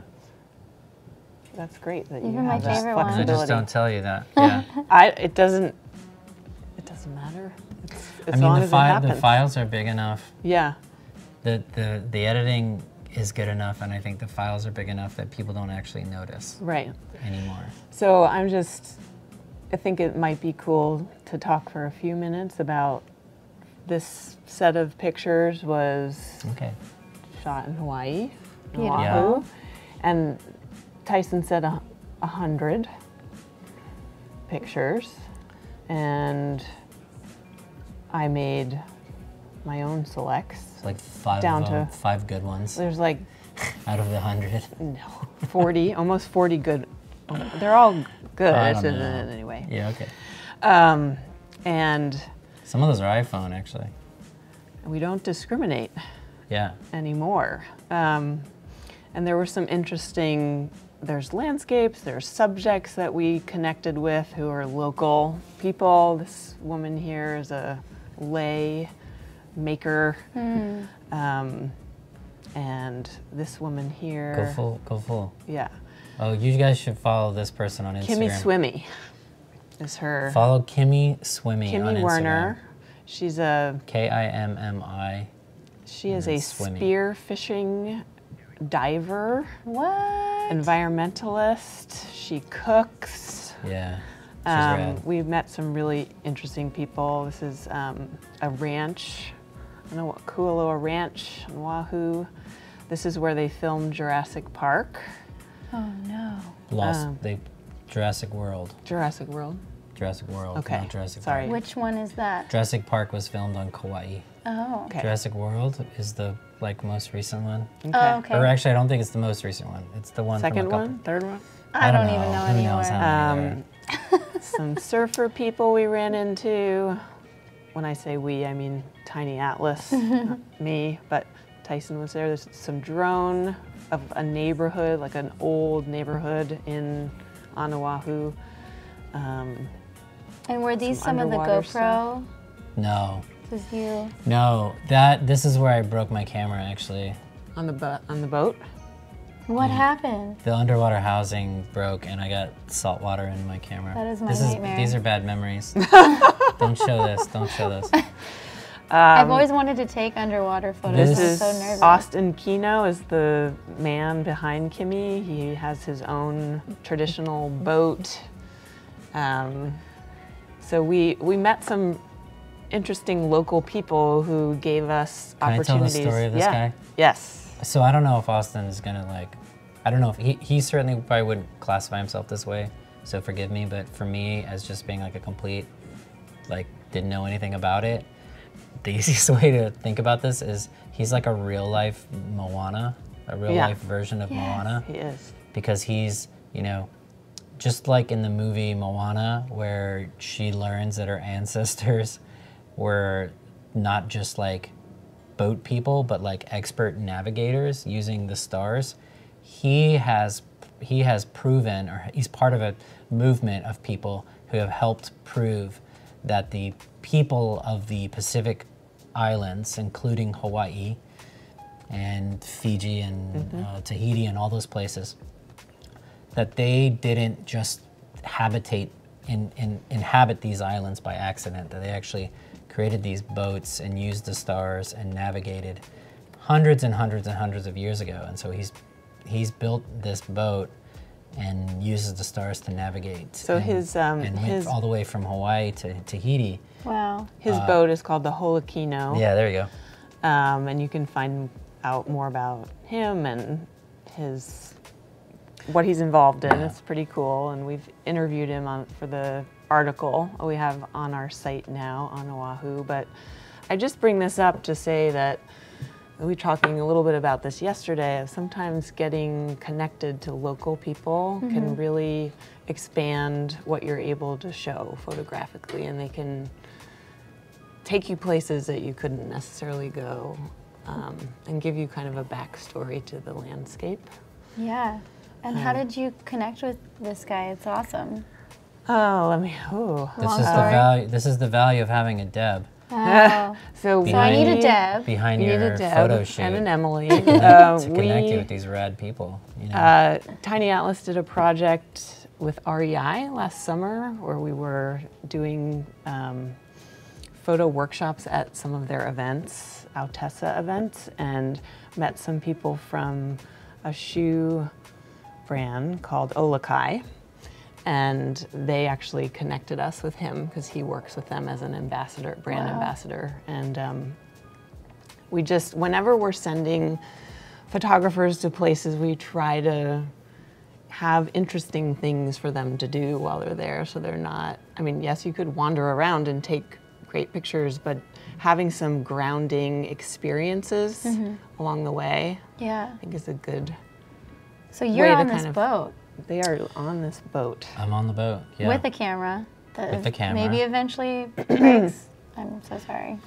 That's great that Even you my have that favorite one. I flexibility. just don't tell you that. Yeah. It doesn't matter. As I mean, long the as it happens. files are big enough. Yeah. The editing is good enough, and I think the files are big enough that people don't actually notice Right. anymore. So I think it might be cool to talk for a few minutes about this set of pictures was Okay. shot in Hawaii, Beautiful. Oahu, and Tyson said 100 pictures, and I made my own selects. It's like five Down of them, to- 5 good ones There's like out of the 100. 40, almost 40 good. They're all good I don't know. anyway. Yeah, okay. And Some of those are iPhone, actually. we don't discriminate Yeah. anymore. And there were some interesting there's landscapes, there's subjects that we connected with who are local people. This woman here is a lei maker. And this woman here. Go full. Yeah. Oh, you guys should follow this person on Instagram. Kimmy Swimmy is her. Follow Kimmy Swimmy on Kimmy Instagram. Werner. She's a Kimmi. she is and a then Swimmy. spear fishing diver, What? environmentalist. She cooks. Yeah. She's rad. We've met some really interesting people. This is a ranch. I know what Kualoa Ranch on Oahu. This is where they filmed Jurassic Park. Oh no. Jurassic World. Jurassic World. Jurassic World, Okay, not Jurassic sorry. Park. Which one is that? Jurassic Park was filmed on Kauai. Oh. Okay. Jurassic World is the most recent one. Oh, okay. Or actually, I don't think it's the most recent one. It's the one Second from a couple. one, third one. I don't even know Who knows? anymore. I don't know either. Some surfer people we ran into. When I say we, I mean Tiny Atlas, not me, but Tyson was there. There's some drone of a neighborhood, like an old neighborhood on Oahu. And were these some of the underwater GoPro? No. This is you. No, this is where I broke my camera actually. On the boat. What happened? The underwater housing broke and I got salt water in my camera. That is my nightmare. These are bad memories. Don't show this. Don't show this. I've always wanted to take underwater photos. This I'm is so nervous. Austin Kino is the man behind Kimmy. He has his own traditional boat. So we met some interesting local people who gave us Can I tell the opportunities. story of this guy? Yes. So I don't know if Austin is gonna I don't know if he certainly probably wouldn't classify himself this way, so forgive me, but for me, as just being like a complete, didn't know anything about it, the easiest way to think about this is he's like a real life Moana, a real life version of Moana. He is. Because he's, just like in the movie Moana, where she learns that her ancestors were not just like boat people, but like expert navigators using the stars. He has proven, or he's part of a movement of people who have helped prove that the people of the Pacific Islands, including Hawaii and Fiji and Tahiti and all those places, that they didn't just inhabit these islands by accident, that they actually created these boats and used the stars and navigated hundreds and hundreds and hundreds of years ago. And so he's built this boat and uses the stars to navigate. So and went all the way from Hawaii to Tahiti. Wow. His boat is called the Holokino. Yeah, there you go. And you can find out more about him and what he's involved in. Yeah. It's pretty cool, and we've interviewed him for the article we have on our site now on Oahu. But I just bring this up to say that we were talking a little bit about this yesterday. Sometimes getting connected to local people can really expand what you're able to show photographically, and they can take you places that you couldn't necessarily go, and give you kind of a backstory to the landscape. Yeah. And how did you connect with this guy? It's awesome. This is the value of having a Deb Oh. So I need a Deb. behind We need your a Deb photo shoot and an Emily. to connect you with these rad people. Tiny Atlas did a project with REI last summer where we were doing photo workshops at some of their events, Autessa events, and met some people from a shoe brand called Olakai. And they actually connected us with him because he works with them as an ambassador, brand ambassador. And whenever we're sending photographers to places, we try to have interesting things for them to do while they're there. So they're not, yes, you could wander around and take great pictures, but having some grounding experiences along the way, Yeah. I think is a good So you're way to on this kind of- boat They are on this boat. I'm on the boat. Yeah. with a camera that With the camera. maybe eventually breaks. I'm so sorry.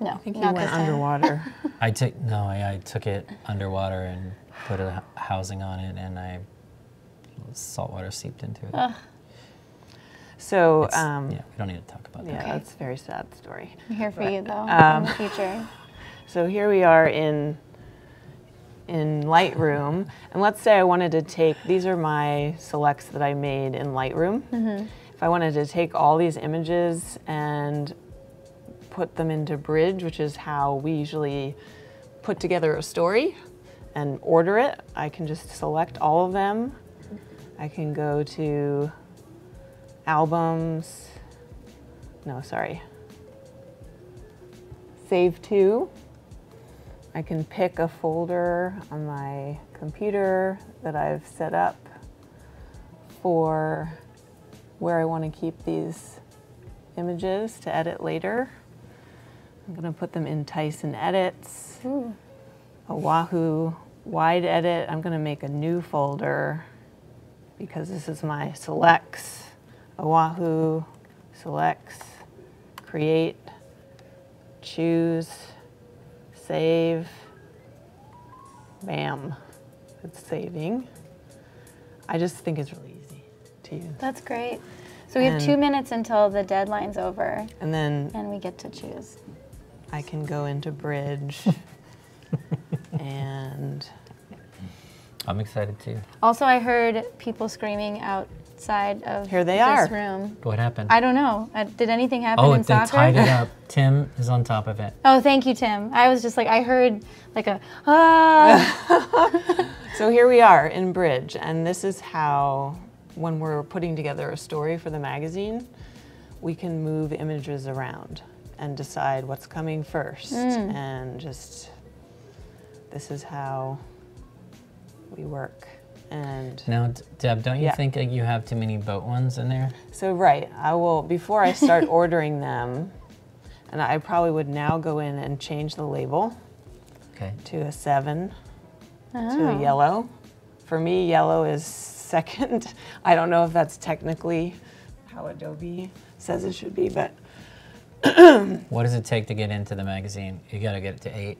No, I think he not went this time. underwater. I took it underwater and put a housing on it, and salt water seeped into it. Ugh. So, Yeah, we don't need to talk about yeah, that. that's a very sad story. I'm here for you though in the future. So here we are in Lightroom, and let's say I wanted to take, these are my selects that I made in Lightroom. If I wanted to take all these images and put them into Bridge, which is how we usually put together a story and order it, I can just select all of them. I can go to albums, no, sorry, save to. I can pick a folder on my computer that I've set up for where I want to keep these images to edit later. I'm going to put them in Tyson Edits, Oahu, Wide Edit. I'm going to make a new folder because this is my selects. Oahu, selects, create, choose, save, bam, it's saving. I just think it's really easy to use. That's great. So we have 2 minutes until the deadline's over, And then and we get to choose. I can go into Bridge and I'm excited too. Also, I heard people screaming outside of Here they this are. room. What happened? I don't know. Did anything happen Oh, in they soccer? tied it up. Tim is on top of it. Oh, thank you, Tim. I was just like, I heard like a, ah. so here we are in Bridge, and this is how, when we're putting together a story for the magazine, we can move images around and decide what's coming first. And just, this is how we work. And Now, Deb, don't you Yeah. think that you have too many boat ones in there? so, right, I will, before I start ordering them, and I probably would now go in and change the label Okay. to a 7, to a yellow. For me, yellow is second. I don't know if that's technically how Adobe says it should be, but What does it take to get into the magazine? You got to get it to 8.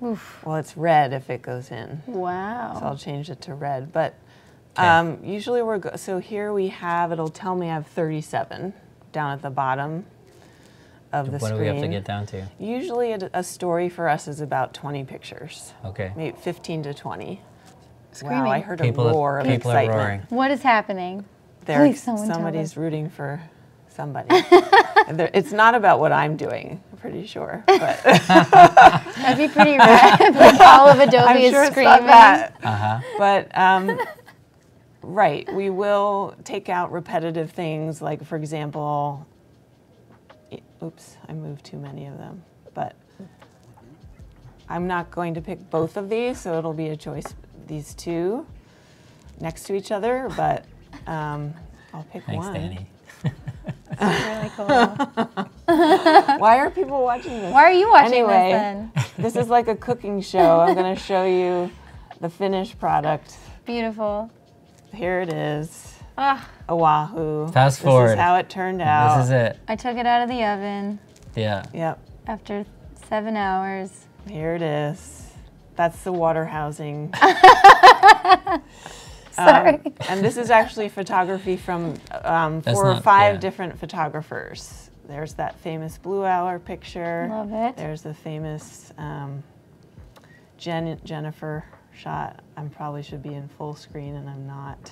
well, it's red if it goes in. Wow. So I'll change it to red. But Okay. usually so here we have, it'll tell me I have 37 down at the bottom of the What screen. do we have to get down to? Usually a story for us is about 20 pictures, Okay. maybe 15 to 20. Screaming. Wow, I heard People, a roar of people are excitement. roaring. What is happening? Please, someone tell Somebody's us. rooting for somebody. It's not about what I'm doing, I'm pretty sure. But That'd be pretty rad if like all of Adobe I'm is sure it's screaming. not that. Uh-huh. But right, we will take out repetitive things, like for example, oops, I moved too many of them. But I'm not going to pick both of these, so it'll be a choice, these two next to each other. But I'll pick Thanks, one. Danny. Really cool. Why are people watching this? Why are you watching Anyway, this then? This is like a cooking show. I'm going to show you the finished product. Beautiful. Here it is. Ah, Oahu. Fast This forward. is how it turned out. This is it. I took it out of the oven Yeah. Yep. after 7 hours. Here it is. That's the water housing. Sorry. And this is actually photography from 4 or not- 5 yeah. different photographers. There's that famous Blue Hour picture. Love it. There's the famous Jennifer shot. I probably should be in full screen and I'm not.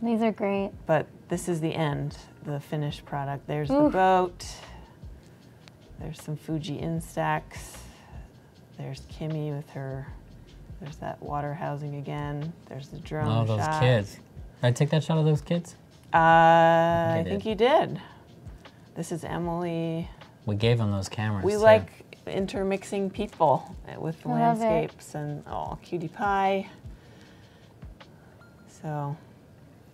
These are great. But this is the end, the finished product. There's the Oof. boat. There's some Fuji Instax. There's Kimmy with her. There's that water housing again. There's the drone Oh, those shot. kids. Did I take that shot of those kids? I You think did. you did. This is Emily. We gave them those cameras. We too. like intermixing people with Love it. landscapes and cutie pie. So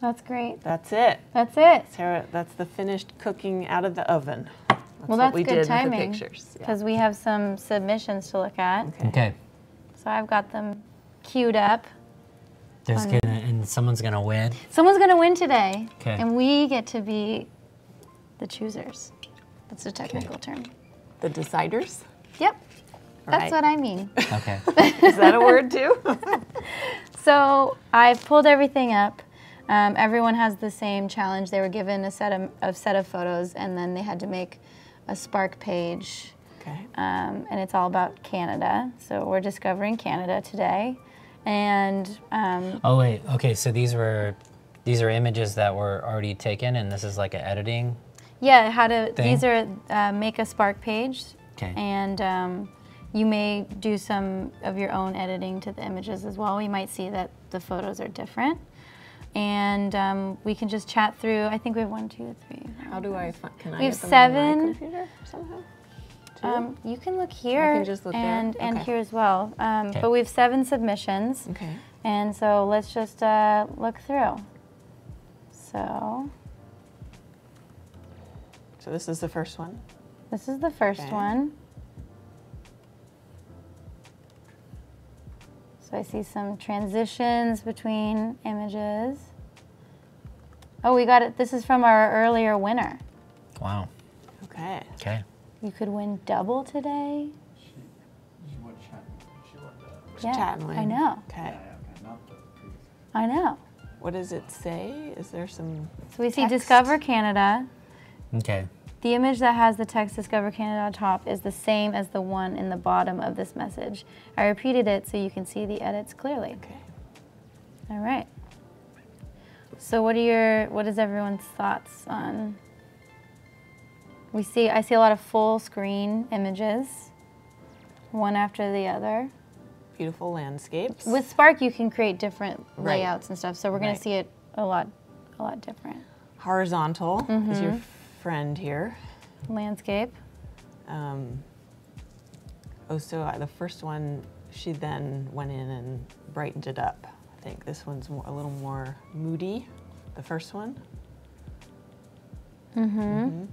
That's great. that's it. That's it. Sarah, that's the finished cooking out of the oven. That's Well, what that's we good did timing. with the pictures. Yeah. Because we have some submissions to look at. Okay. So I've got them queued up. There's and someone's gonna win. Someone's going to win today. Okay. And we get to be the choosers. That's a technical term. The deciders. Yep. That's what I mean. Okay. Is that a word too? So I've pulled everything up. Everyone has the same challenge. They were given a set of photos, and then they had to make a Spark page. Okay. And it's all about Canada. So we're discovering Canada today. And Oh wait. Okay. So these are images that were already taken, and this is like an editing. yeah, how to, Thing? these are make a Spark page. Okay. And you may do some of your own editing to the images as well. You might see that the photos are different. And we can just chat through. I think we have 1, 2, 3. How do I find, can I We have get them on 7. my computer somehow? You can look here can just look there? and Okay. here as well. Okay. But we have 7 submissions. Okay. And so let's just look through. So this is the first one. this is the first Okay. one. So I see some transitions between images. Oh, we got it. This is from our earlier winner. Wow. Okay. Okay. You could win double today. Yeah, Chat and win. I know. Okay. I know. What does it say? Is there some So we see text? Discover Canada. Okay. The image that has the text Discover Canada on top is the same as the one in the bottom of this message. I repeated it so you can see the edits clearly. Okay. All right. So what is everyone's thoughts on? I see a lot of full screen images, one after the other. Beautiful landscapes. With Spark, you can create different Right. layouts and stuff, so we're going Right. to see it a lot different. Horizontal is your Mm-hmm. friend here. Landscape. The first one, she then went in and brightened it up. I think this one's a little more moody, the first one. Mm-hmm.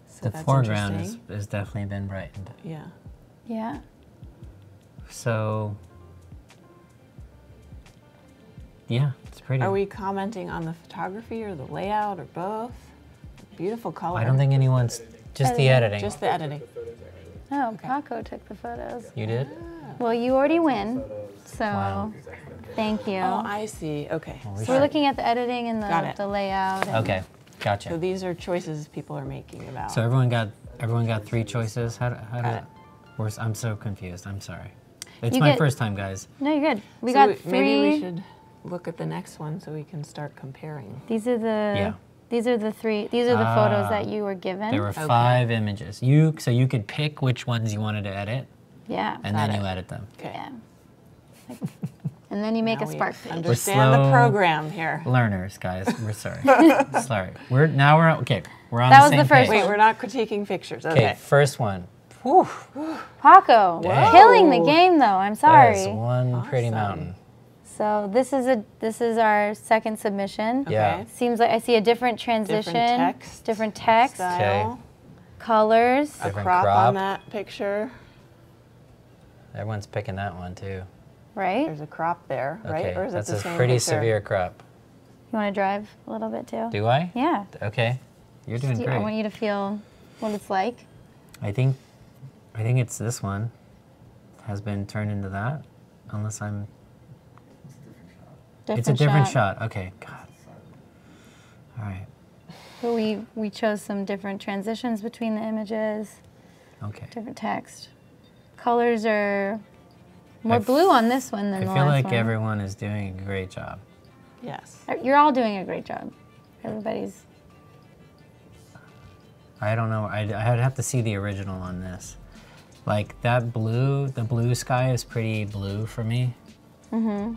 So The that's foreground interesting. has definitely been brightened. Yeah. Yeah. So, yeah, it's pretty. Are we commenting on the photography or the layout or both? Beautiful color. I don't think anyone's just the editing. Just the editing. Oh, Paco took the photos. You did? Well, you already win, so Wow. thank you. Oh, I see. Okay. So we're looking at the editing and Got it. the layout. And Okay, gotcha. So these are choices people are making about. So everyone got 3 choices. How did Got it? I'm so confused. I'm sorry. It's You my get- first time, guys. No, you're good. We So got 3. Maybe we should look at the next one so we can start comparing. These are the. Yeah. These are the 3. These are the photos that you were given. There were 5 images. So you could pick which ones you wanted to edit, Yeah. and Got then it. you edit them. Okay. Yeah. And then you make Now a we Spark page. Understand slow. the program here. Learners, guys, we're sorry. Sorry. We're okay. We're on That the was same the first page. Wait, we're not critiquing pictures. Okay, Okay. first one. Whew, Paco, Dang. killing the game though. I'm that sorry. is one pretty Awesome. mountain. So this is our second submission. Yeah. Okay. Seems like I see a different transition, text. different text, Style. colors. A Different crop, crop. on that picture. Everyone's picking that one too. Right? There's a crop there, right? Okay, Or is that's it the a same pretty picture? severe crop. You want to drive a little bit too? Do I? Yeah. Okay. You're doing I want great. you to feel what it's like. I think it's this one has been turned into that, unless I'm. It's a different shot. Okay. God. All right. But we chose some different transitions between the images, Okay. different text. Colors are more I f- blue on this one than I the feel last like one. everyone is doing a great job. Yes. You're all doing a great job. Everybody's. I don't know. I'd have to see the original on this. Like that blue, the blue sky is pretty blue for me. Mm-hmm.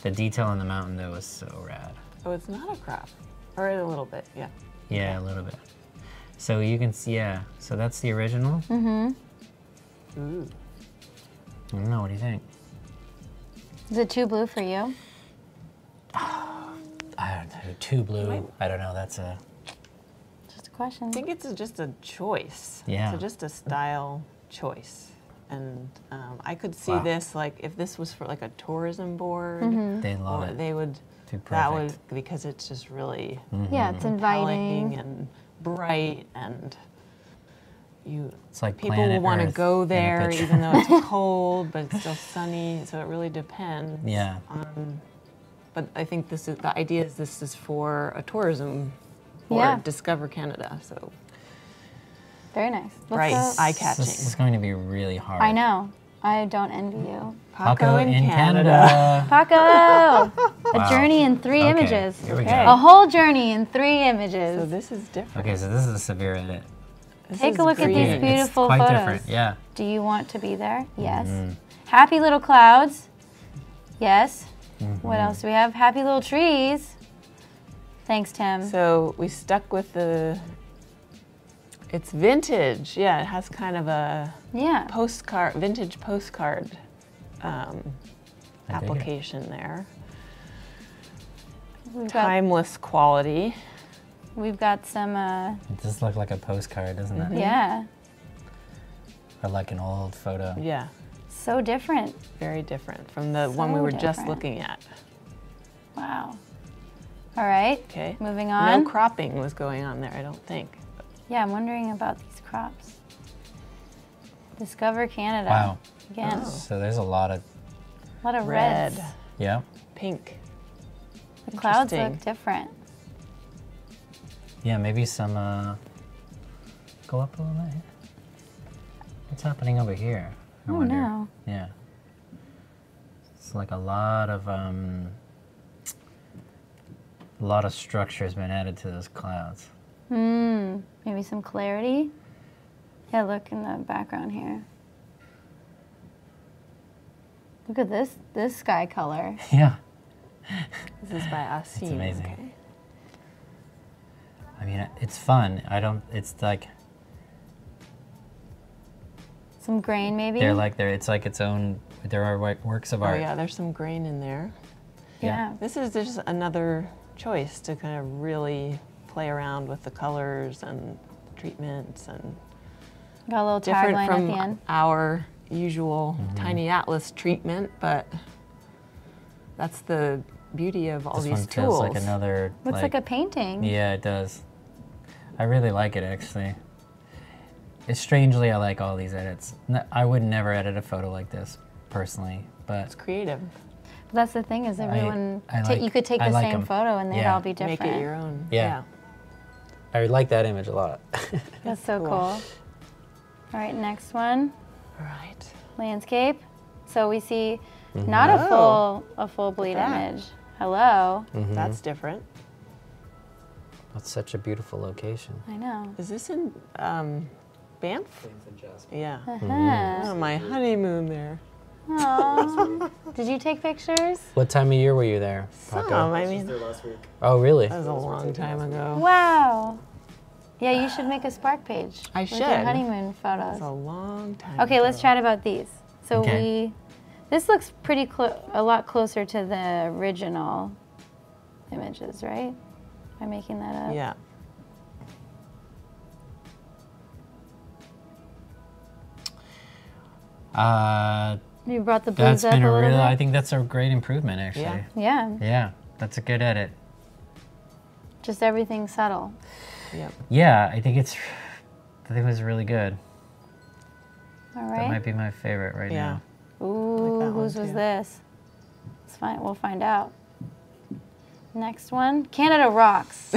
The detail on the mountain though was so rad. Oh, it's not a crop. Or a little bit, yeah. Yeah, a little bit. So you can see, yeah. So that's the original. Ooh. I don't know. What do you think? Is it too blue for you? I don't know. Too blue. I don't know. That's a. Just a question. I think it's just a choice. Yeah. It's just a style choice. And I could see Wow. this, like, if this was for like a tourism board, They love or it. they would, Too that would, perfect. because it's just really Yeah, it's compelling inviting. and bright and, It's like people will planet want to Earth go in a there picture. even though it's cold, but it's still sunny. So it really depends. Yeah. But I think the idea is this is for a tourism for Yeah. Discover Canada. So Very nice. bright, Let's eye-catching. This is going to be really hard. I know. I don't envy you. Paco in Canada. Paco! Wow. A journey in 3 Okay, images. here we Okay. go. A whole journey in 3 images. So this is different. Okay, so this is a severe edit. This Take is a look at green. these It's beautiful quite photos. different, yeah. Do you want to be there? Yes. Mm-hmm. Happy little clouds. Yes. Mm-hmm. What else do we have? Happy little trees. Thanks, Tim. So we stuck with it's vintage. Yeah, it has kind of a Yeah. vintage postcard I dig it. application there. We've got, Timeless quality. we've got some, It does look like a postcard, doesn't it? yeah. Or like an old photo. Yeah, So different. very different from the one we So were just different. looking at. Wow. All right. Okay. Moving on. No cropping was going on there, I don't think. Yeah, I'm wondering about these crops. Discover Canada. Wow. Again, So there's a lot of, a lot of Red, reds. yeah. pink. The clouds Interesting. look different. Yeah, maybe some, go up a little bit. What's happening over here? I Oh wonder. no. Yeah. It's like a lot of structure has been added to those clouds. Maybe some clarity. Yeah, look in the background here. Look at this sky color. Yeah. This is by Asim. amazing. Okay. I mean, it's fun. It's like, Some grain maybe. it's like its own, there are works of Oh art. yeah, there's some grain in there. Yeah. This is just another choice to kind of really play around with the colors and treatments and Got a little different tagline at from the end. our usual Tiny Atlas treatment, but that's the beauty of all This these one tools. feels like another, Looks like a painting. yeah, it does. I really like it, actually. It's strangely, I like all these edits. I would never edit a photo like this, personally, but It's creative. But that's the thing is everyone, you could take I the like same 'em. photo and they'd Yeah. all be different. Make it your own. Yeah. I like that image a lot. That's so cool. cool. All right, next one, Right. landscape. So we see Mm-hmm. not Oh. a full bleed that. image. Hello. Mm-hmm. That's different. That's such a beautiful location. I know. Is this in Banff? Yeah. Uh-huh. Oh, my honeymoon there. Aw. Did you take pictures? What time of year were you there, Paco? Some, I mean, Oh, really? that was a long time ago. Wow. Yeah, you should make a Spark page. I with your should. honeymoon That was photos. a long time Okay, let's ago. chat about these. So Okay. this looks pretty a lot closer to the original images, right? Am I making that up? Yeah. You brought the bleeds That's up been a a little real, bit? I think that's a great improvement, actually. Yeah. Yeah, Yeah, that's a good edit. just everything subtle. Yep. Yeah, I think it was really good. All That might right. be my favorite right Yeah. now. Ooh, that one whose was too. this? It's fine. We'll find out. Next one, Canada Rocks.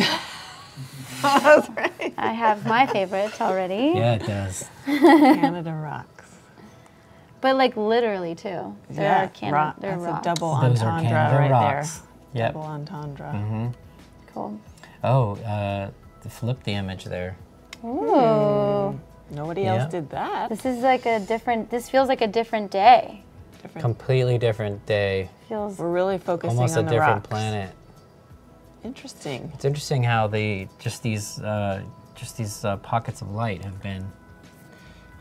That's right. I have my favorite already. Yeah, it does. Canada rocks. But like literally too. There Yeah, are Canada that's rocks. a double Those are entendre Canada right rocks. there. Yep. Double entendre. Mm-hmm. Cool. Oh, flip the image there. Ooh. Nobody Yeah. else did that. This is like this feels like a different day. Different. Completely different day. Feels We're really focusing Almost a on the different rocks. planet. Interesting. It's interesting how just these pockets of light have been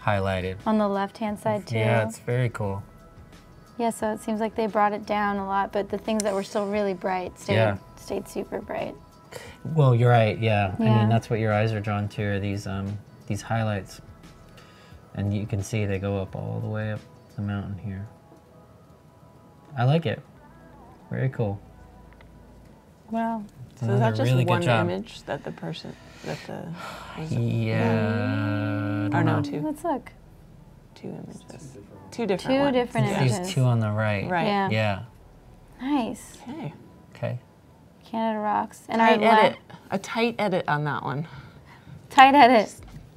highlighted. on the left-hand side too. Yeah, it's very cool. Yeah, so it seems like they brought it down a lot, but the things that were still really bright Yeah. stayed super bright. Well, you're right. Yeah. I Yeah. mean, that's what your eyes are drawn to, are these highlights, and you can see they go up all the way up the mountain here. I like it. Very cool. Wow. So is another that just really one good job. image that the person, that the... Yeah. I Or don't no, know. two. Let's look. Two images. Two different Two ones. different Yeah. images. There's two on the right. Right. Yeah. Yeah. Nice. Okay. Okay. Canada rocks. And our Tight edit. A tight edit on that one. tight edit.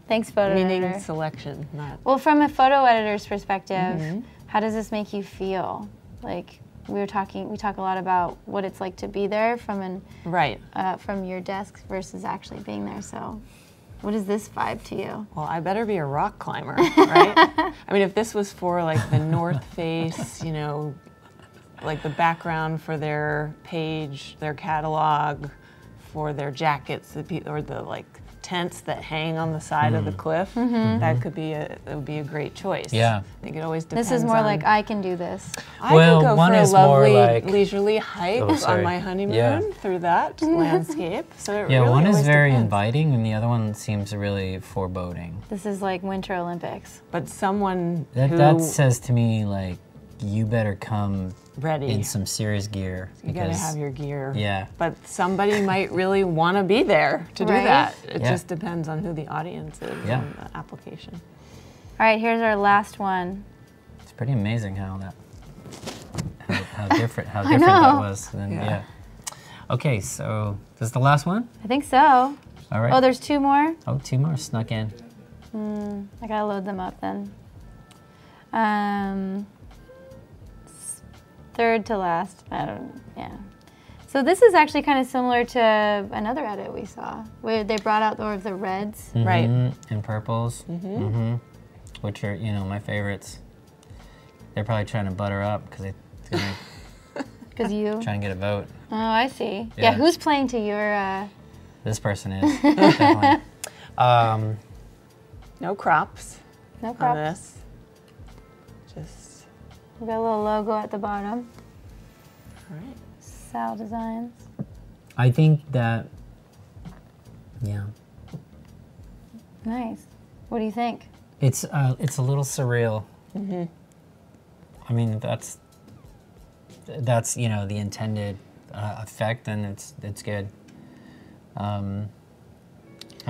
Thanks, photo Meaning editor. selection, not... Well, from a photo editor's perspective, Mm-hmm. how does this make you feel? Like we talk a lot about what it's like to be there Right. from your desk versus actually being there. So, what is this vibe to you? Well, I better be a rock climber, right? I mean, if this was for like the North Face, you know, like the background for their page, their catalog, for their jackets, or the like tents that hang on the side of the cliff, that could be it would be a great choice. Yeah. I think it always depends. This is more on, like I can do this. I Well, could go one for a is more lovely like- leisurely hike Oh, on sorry. my honeymoon Yeah. through that landscape. So it Yeah, really one is always very depends. inviting, and the other one seems really foreboding. This is like Winter Olympics. But someone That who that says to me like, you better come ready. in some serious gear. You gotta have your gear. Yeah. But somebody might really want to be there to do Right? that. It Yeah. just depends on who the audience is Yeah. and the application. All right, here's our last one. It's pretty amazing how different that know. was. Than, Yeah. yeah. Okay, so this is the last one. I think so. All right. Oh, there's two more. Oh, two more snuck in. I gotta load them up then. Third to last. I don't. Yeah. So this is actually kind of similar to another edit we saw, where they brought out more of the reds. Right. And purples. Which are my favorites. They're probably trying to butter up because they're Because you. trying to get a vote. Oh, I see. Yeah. Yeah. Who's playing to your? This person is definitely. No crops No on problem. this. Just, We got a little logo at the bottom. all right. Sal Designs. I think that. Yeah. Nice. What do you think? It's a little surreal. I mean, that's the intended effect, and it's good. I'm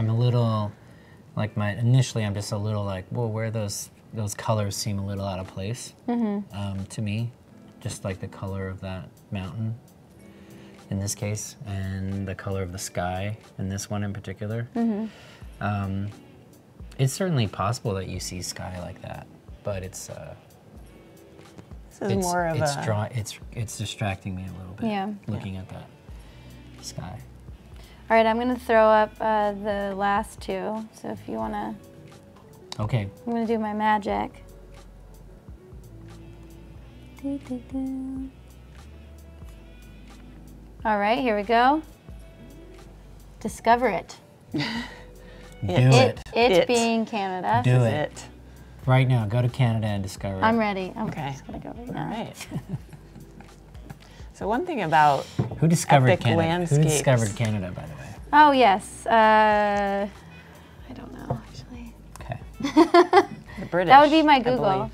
a little like initially I'm just a little like, whoa, where those colors seem a little out of place to me, just like the color of that mountain in this case, and the color of the sky in this one in particular. It's certainly possible that you see sky like that, but it's This is more of a... it's distracting me a little bit. Yeah. Looking at that sky. All right, I'm gonna throw up the last two. So if you wanna, Okay. I'm gonna do my magic. Doo-doo-doo. All right, here we go. Discover it. Do it. It. being Canada. Do This is it. it. Right now, go to Canada and discover it. I'm ready. I'm Okay. just gonna go right All now. right. So one thing about Who discovered epic Canada? Who landscapes. discovered Canada, by the way? Oh yes. I don't know actually. Okay. the British, That would be my I Google believe,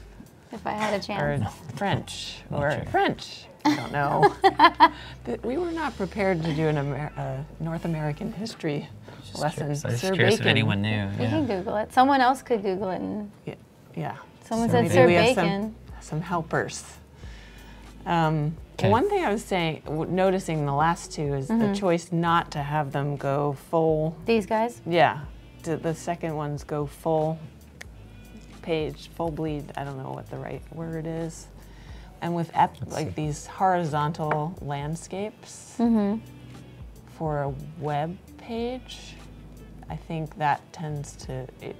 if I had a or chance. French, Not or sure. French. I don't know. We were not prepared to do a North American history lesson. So I was Sir curious if Bacon. anyone knew. You Yeah. can Google it. Someone else could Google it, and Yeah. someone So said maybe Sir we have Bacon. some helpers. Okay. One thing I was saying, noticing the last two is the choice not to have them go full. These guys. Yeah, the second ones go full page, full bleed. I don't know what the right word is. And with like these horizontal landscapes for a web page, I think that tends to, it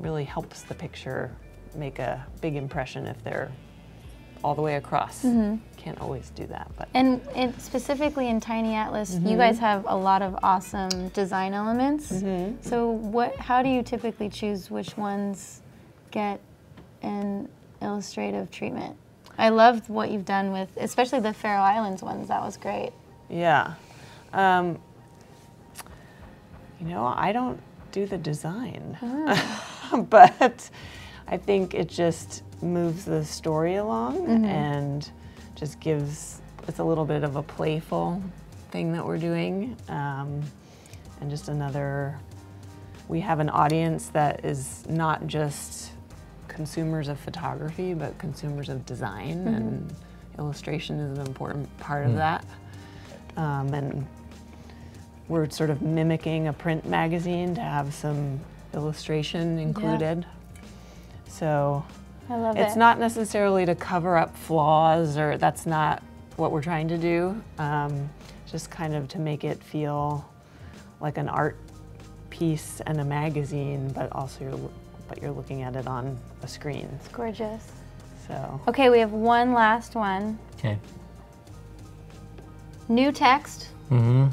really helps the picture make a big impression if they're all the way across. Can't always do that, but And specifically in Tiny Atlas, you guys have a lot of awesome design elements. So how do you typically choose which ones get an illustrative treatment? I loved what you've done with, especially the Faroe Islands ones. That was great. yeah. I don't do the design, but I think it just moves the story along and just gives, it's a little bit of a playful thing that we're doing, and just another. We have an audience that is not just consumers of photography, but consumers of design, and illustration is an important part of that. And we're sort of mimicking a print magazine to have some illustration included. So I love it's it. not necessarily to cover up flaws, or that's not what we're trying to do. Just kind of to make it feel like an art piece and a magazine, but also you're looking at it on a screen. It's gorgeous. So Okay, we have one last one. Okay. New text. Mm-hmm.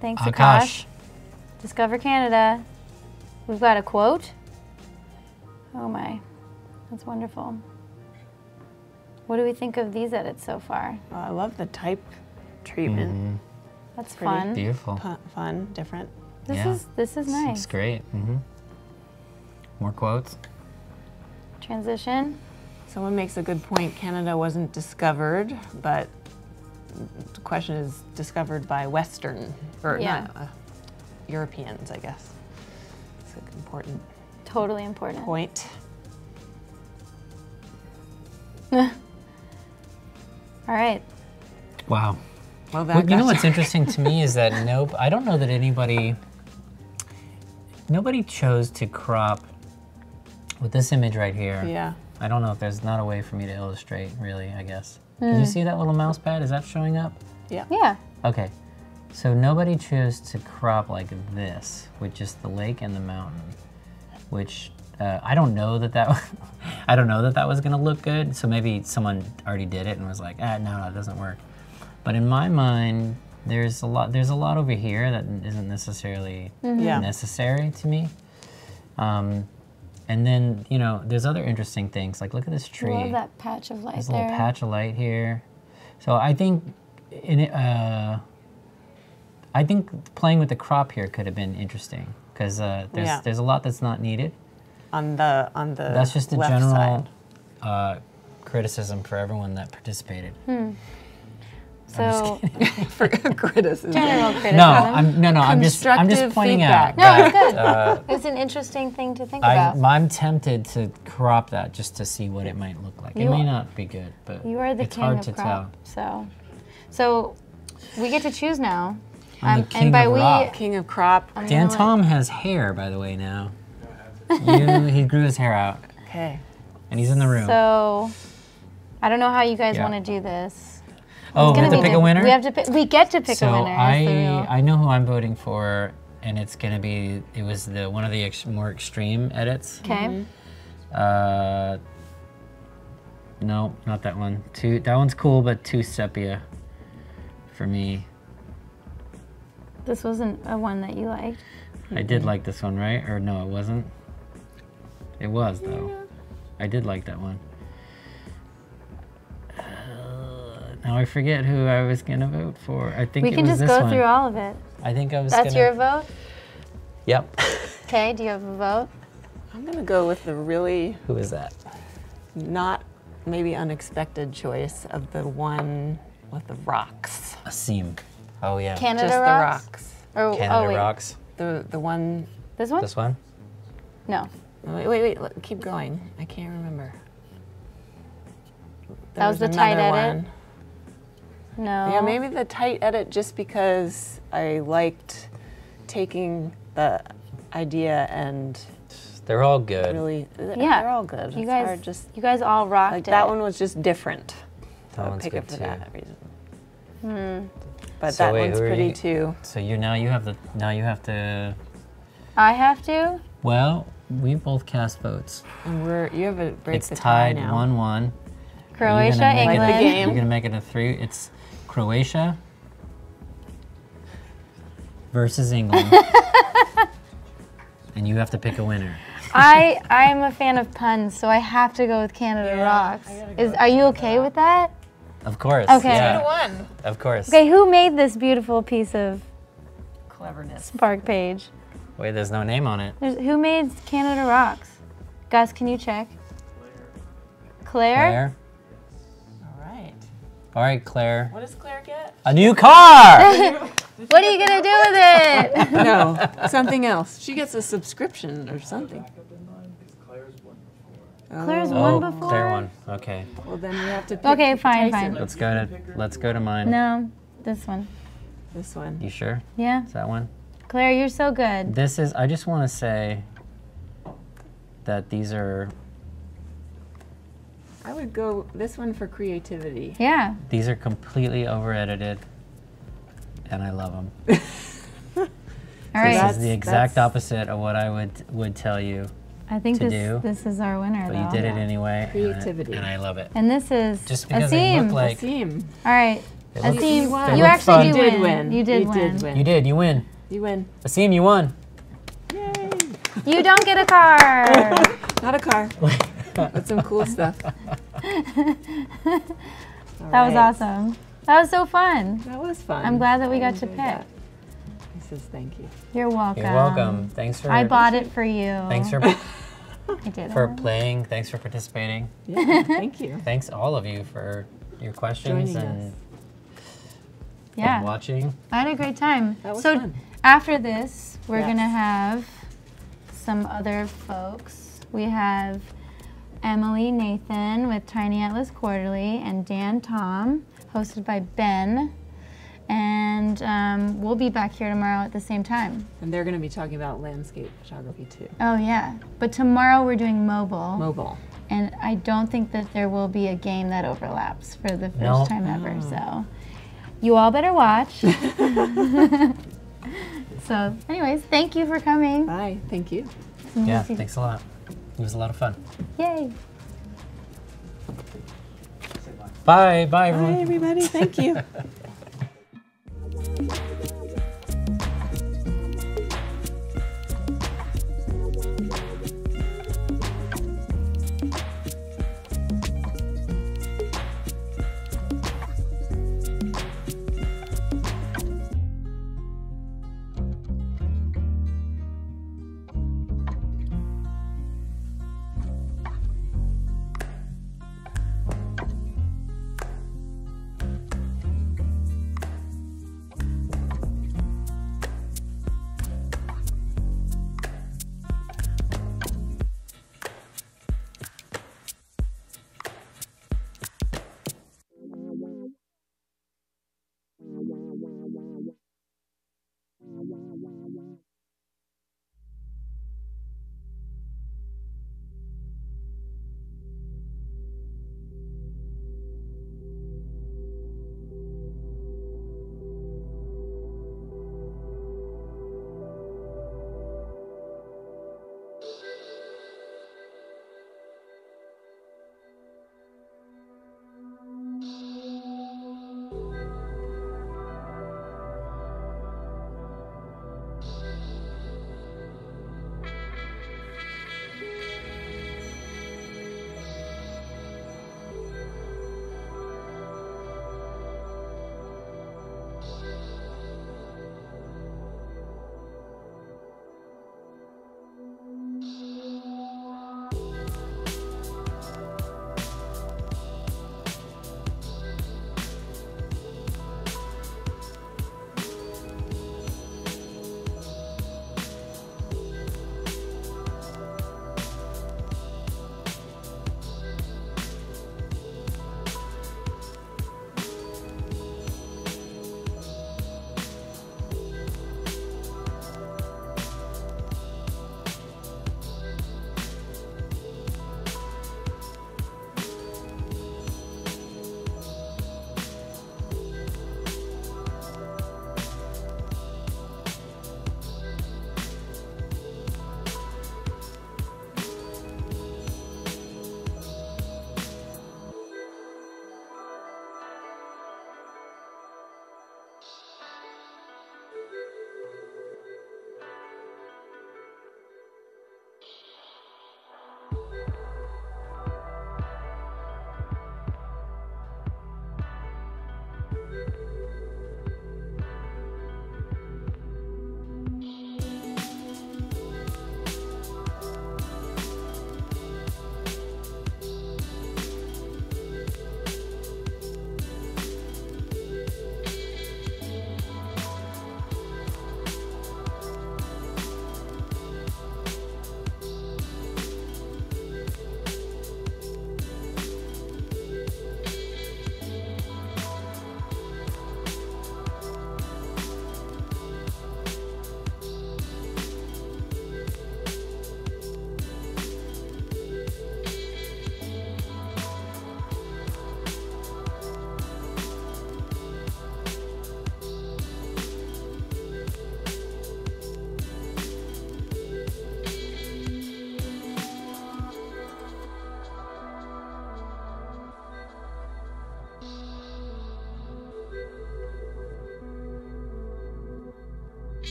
Thanks, Akash. Akash. Discover Canada. We've got a quote. Oh my, that's wonderful. What do we think of these edits so far? I love the type treatment. That's pretty. fun. Beautiful. Fun, different. This is nice. It's great. Mm-hmm. More quotes. Transition. Someone makes a good point. Canada wasn't discovered, but the question is discovered by Western, or Yeah. not, Europeans, I guess. It's an important Totally important. point. All right. Wow. Well, Well, you know got what's interesting to me is that I don't know that nobody chose to crop with this image right here. Yeah. I don't know if there's not a way for me to illustrate, really, I guess. Can you see that little mouse pad? Is that showing up? Yeah. Okay. So nobody chose to crop like this with just the lake and the mountain, which I don't know that I don't know that was gonna look good. So maybe someone already did it and was like, no, it doesn't work. But in my mind, there's a lot over here that isn't necessarily necessary to me. And then, there's other interesting things. Like, look at this tree. Love that patch of light There's a there. little patch of light here. So I think playing with the crop here could have been interesting because there's a lot that's not needed. On the That's just a left general side. criticism for everyone that participated. So For criticism. general criticism. No, I'm just Constructive pointing feedback. out. No, it's that, good. It's an interesting thing to think about. I'm tempted to crop that just to see what it might look like. It You may are- not be good, but You are the it's king hard of to crop. tell. So we get to choose now. I'm the king and by of we, rock. King of crop. I'm Dan gonna Tom has hair, by the way, now. He grew his hair out, Okay. and he's in the room. So I don't know how you guys Yeah. want to do this. Oh, we have to pick a winner? We have to pick. We get to pick So a winner. That's the real- I know who I'm voting for, and it's gonna be one of the more extreme edits. Okay. No, not that one. That one's cool, but too sepia for me. This wasn't a one that you liked. I did like this one, right? Or no, it wasn't. It was though. I did like that one. Now I forget who I was gonna vote for. I think We it can was just this go one. through all of it. I think I was. That's your vote. Yep. Okay. Do you have a vote? I'm gonna go with the really Who is that? not maybe unexpected choice of the one with the rocks. Asim. Oh yeah. Canada Just the Rocks. rocks. Or, Canada oh, wait. Rocks. The one. This one? This one. No. Wait, keep going. I can't remember. That was the tight another edit? one. No. Yeah, maybe the tight edit just because I liked taking the idea and They're all good. really, Yeah. they're all good. You It's guys, hard just you guys all rocked like it. that one was just different. That I'll one's pick good it for too. that reason. But So that wait, one's who are pretty you- too. So you have to. I have to. Well, we both cast votes. And you have a break It's the tie tied now. 1-1. Croatia, You're gonna make it England. Like the game. You're gonna make it a 3. It's Croatia versus England, and you have to pick a winner. I'm a fan of puns, so I have to go with Canada Rocks. Are you okay with that? Of course. Okay. Yeah, 2-1. of course. Okay, who made this beautiful piece of Cleverness. Spark page? Wait, there's no name on it. Who made Canada Rocks? Gus, can you check? Claire? Claire. All right. All right, Claire. What does Claire get? A new car! What are you gonna do with it? No, something else. She gets a subscription or something. Claire's Oh, won before. Claire won. Okay. Well, then we have to pick Okay, fine, Tyson. fine. Let's go to mine. No, this one. This one. You sure? Yeah. Is that one? Claire, you're so good. This is, I just want to say that these are I would go this one for creativity. Yeah. completely over edited, and I love them. All This right. is the exact that's- opposite of what I would tell you, I think to do. this is our winner, but though. you did it anyway. Creativity. and I love it. And this is Just because they Asim. look like Asim. All right. They look- Asim, You won. they you look actually fun. do You did win. win. You did You win. did win. you did. You win. You win. Asim, you won. Yay. You don't get a car. Not a car. But some cool stuff. That was awesome. That was so fun. That was fun. I'm glad that we I got to enjoyed pick. that. He says thank you. You're welcome. You're welcome. Thanks for I bought it for you. thanks for I did. for playing. Thanks for participating. Yeah, thank you. Thanks all of you for your questions Joining and Yeah. watching. I had a great time. That was so fun. after this, we're Yes. gonna have some other folks. We have Emily Nathan with Tiny Atlas Quarterly and Dan Tom, hosted by Ben. And we'll be back here tomorrow at the same time. And they're going to be talking about landscape photography too. Oh yeah, but tomorrow we're doing mobile. Mobile. And I don't think that there will be a game that overlaps for the first No. time ever. So you all better watch. So anyways, thank you for coming. Bye. Thank you. Yeah, thanks a lot. It was a lot of fun. Yay. Bye, bye everyone. Bye, everybody. Thank you.